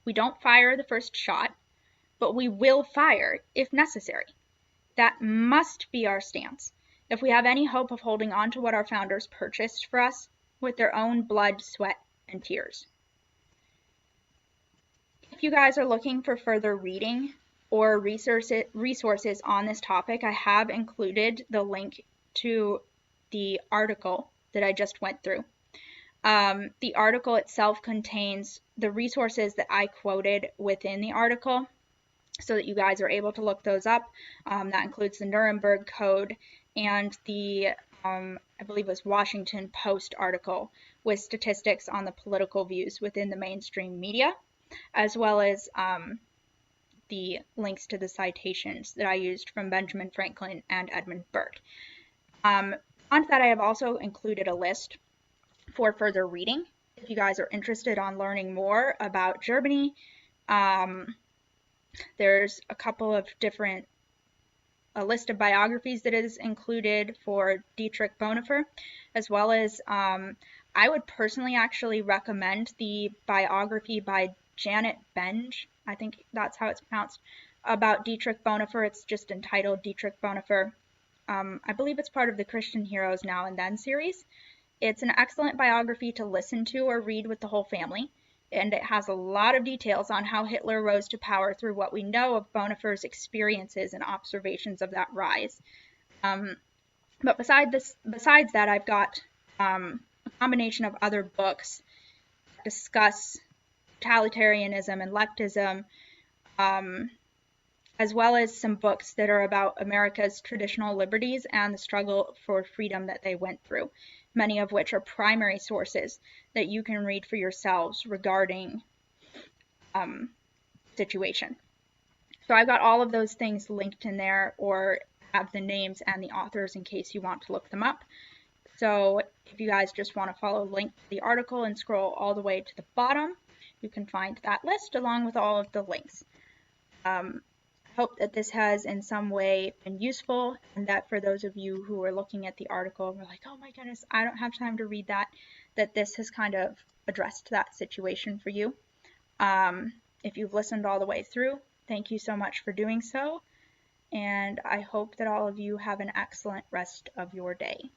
We don't fire the first shot, but we will fire if necessary. That must be our stance if we have any hope of holding on to what our founders purchased for us with their own blood, sweat, and tears. If you guys are looking for further reading or resources on this topic, I have included the link to the article that I just went through. The article itself contains the resources that I quoted within the article so that you guys are able to look those up. That includes the Nuremberg Code and the, I believe it was Washington Post article with statistics on the political views within the mainstream media, as well as the links to the citations that I used from Benjamin Franklin and Edmund Burke. On that, I have also included a list for further reading. If you guys are interested on learning more about Germany, there's a couple of different, a list of biographies that is included for Dietrich Bonhoeffer, as well as I would personally actually recommend the biography by Janet Benge, I think that's how it's pronounced, about Dietrich Bonhoeffer. It's just entitled Dietrich Bonhoeffer. I believe it's part of the Christian Heroes Now and Then series. It's an excellent biography to listen to or read with the whole family, and it has a lot of details on how Hitler rose to power through what we know of Bonhoeffer's experiences and observations of that rise. But besides that, I've got a combination of other books that discuss totalitarianism and leftism, as well as some books that are about America's traditional liberties and the struggle for freedom that they went through, many of which are primary sources that you can read for yourselves regarding situation. So I've got all of those things linked in there, or have the names and the authors in case you want to look them up. So if you guys just want to follow link to the article and scroll all the way to the bottom, you can find that list along with all of the links. I hope that this has in some way been useful, and that for those of you who are looking at the article and are like, oh my goodness, I don't have time to read that, that this has kind of addressed that situation for you. If you've listened all the way through, thank you so much for doing so, and I hope that all of you have an excellent rest of your day.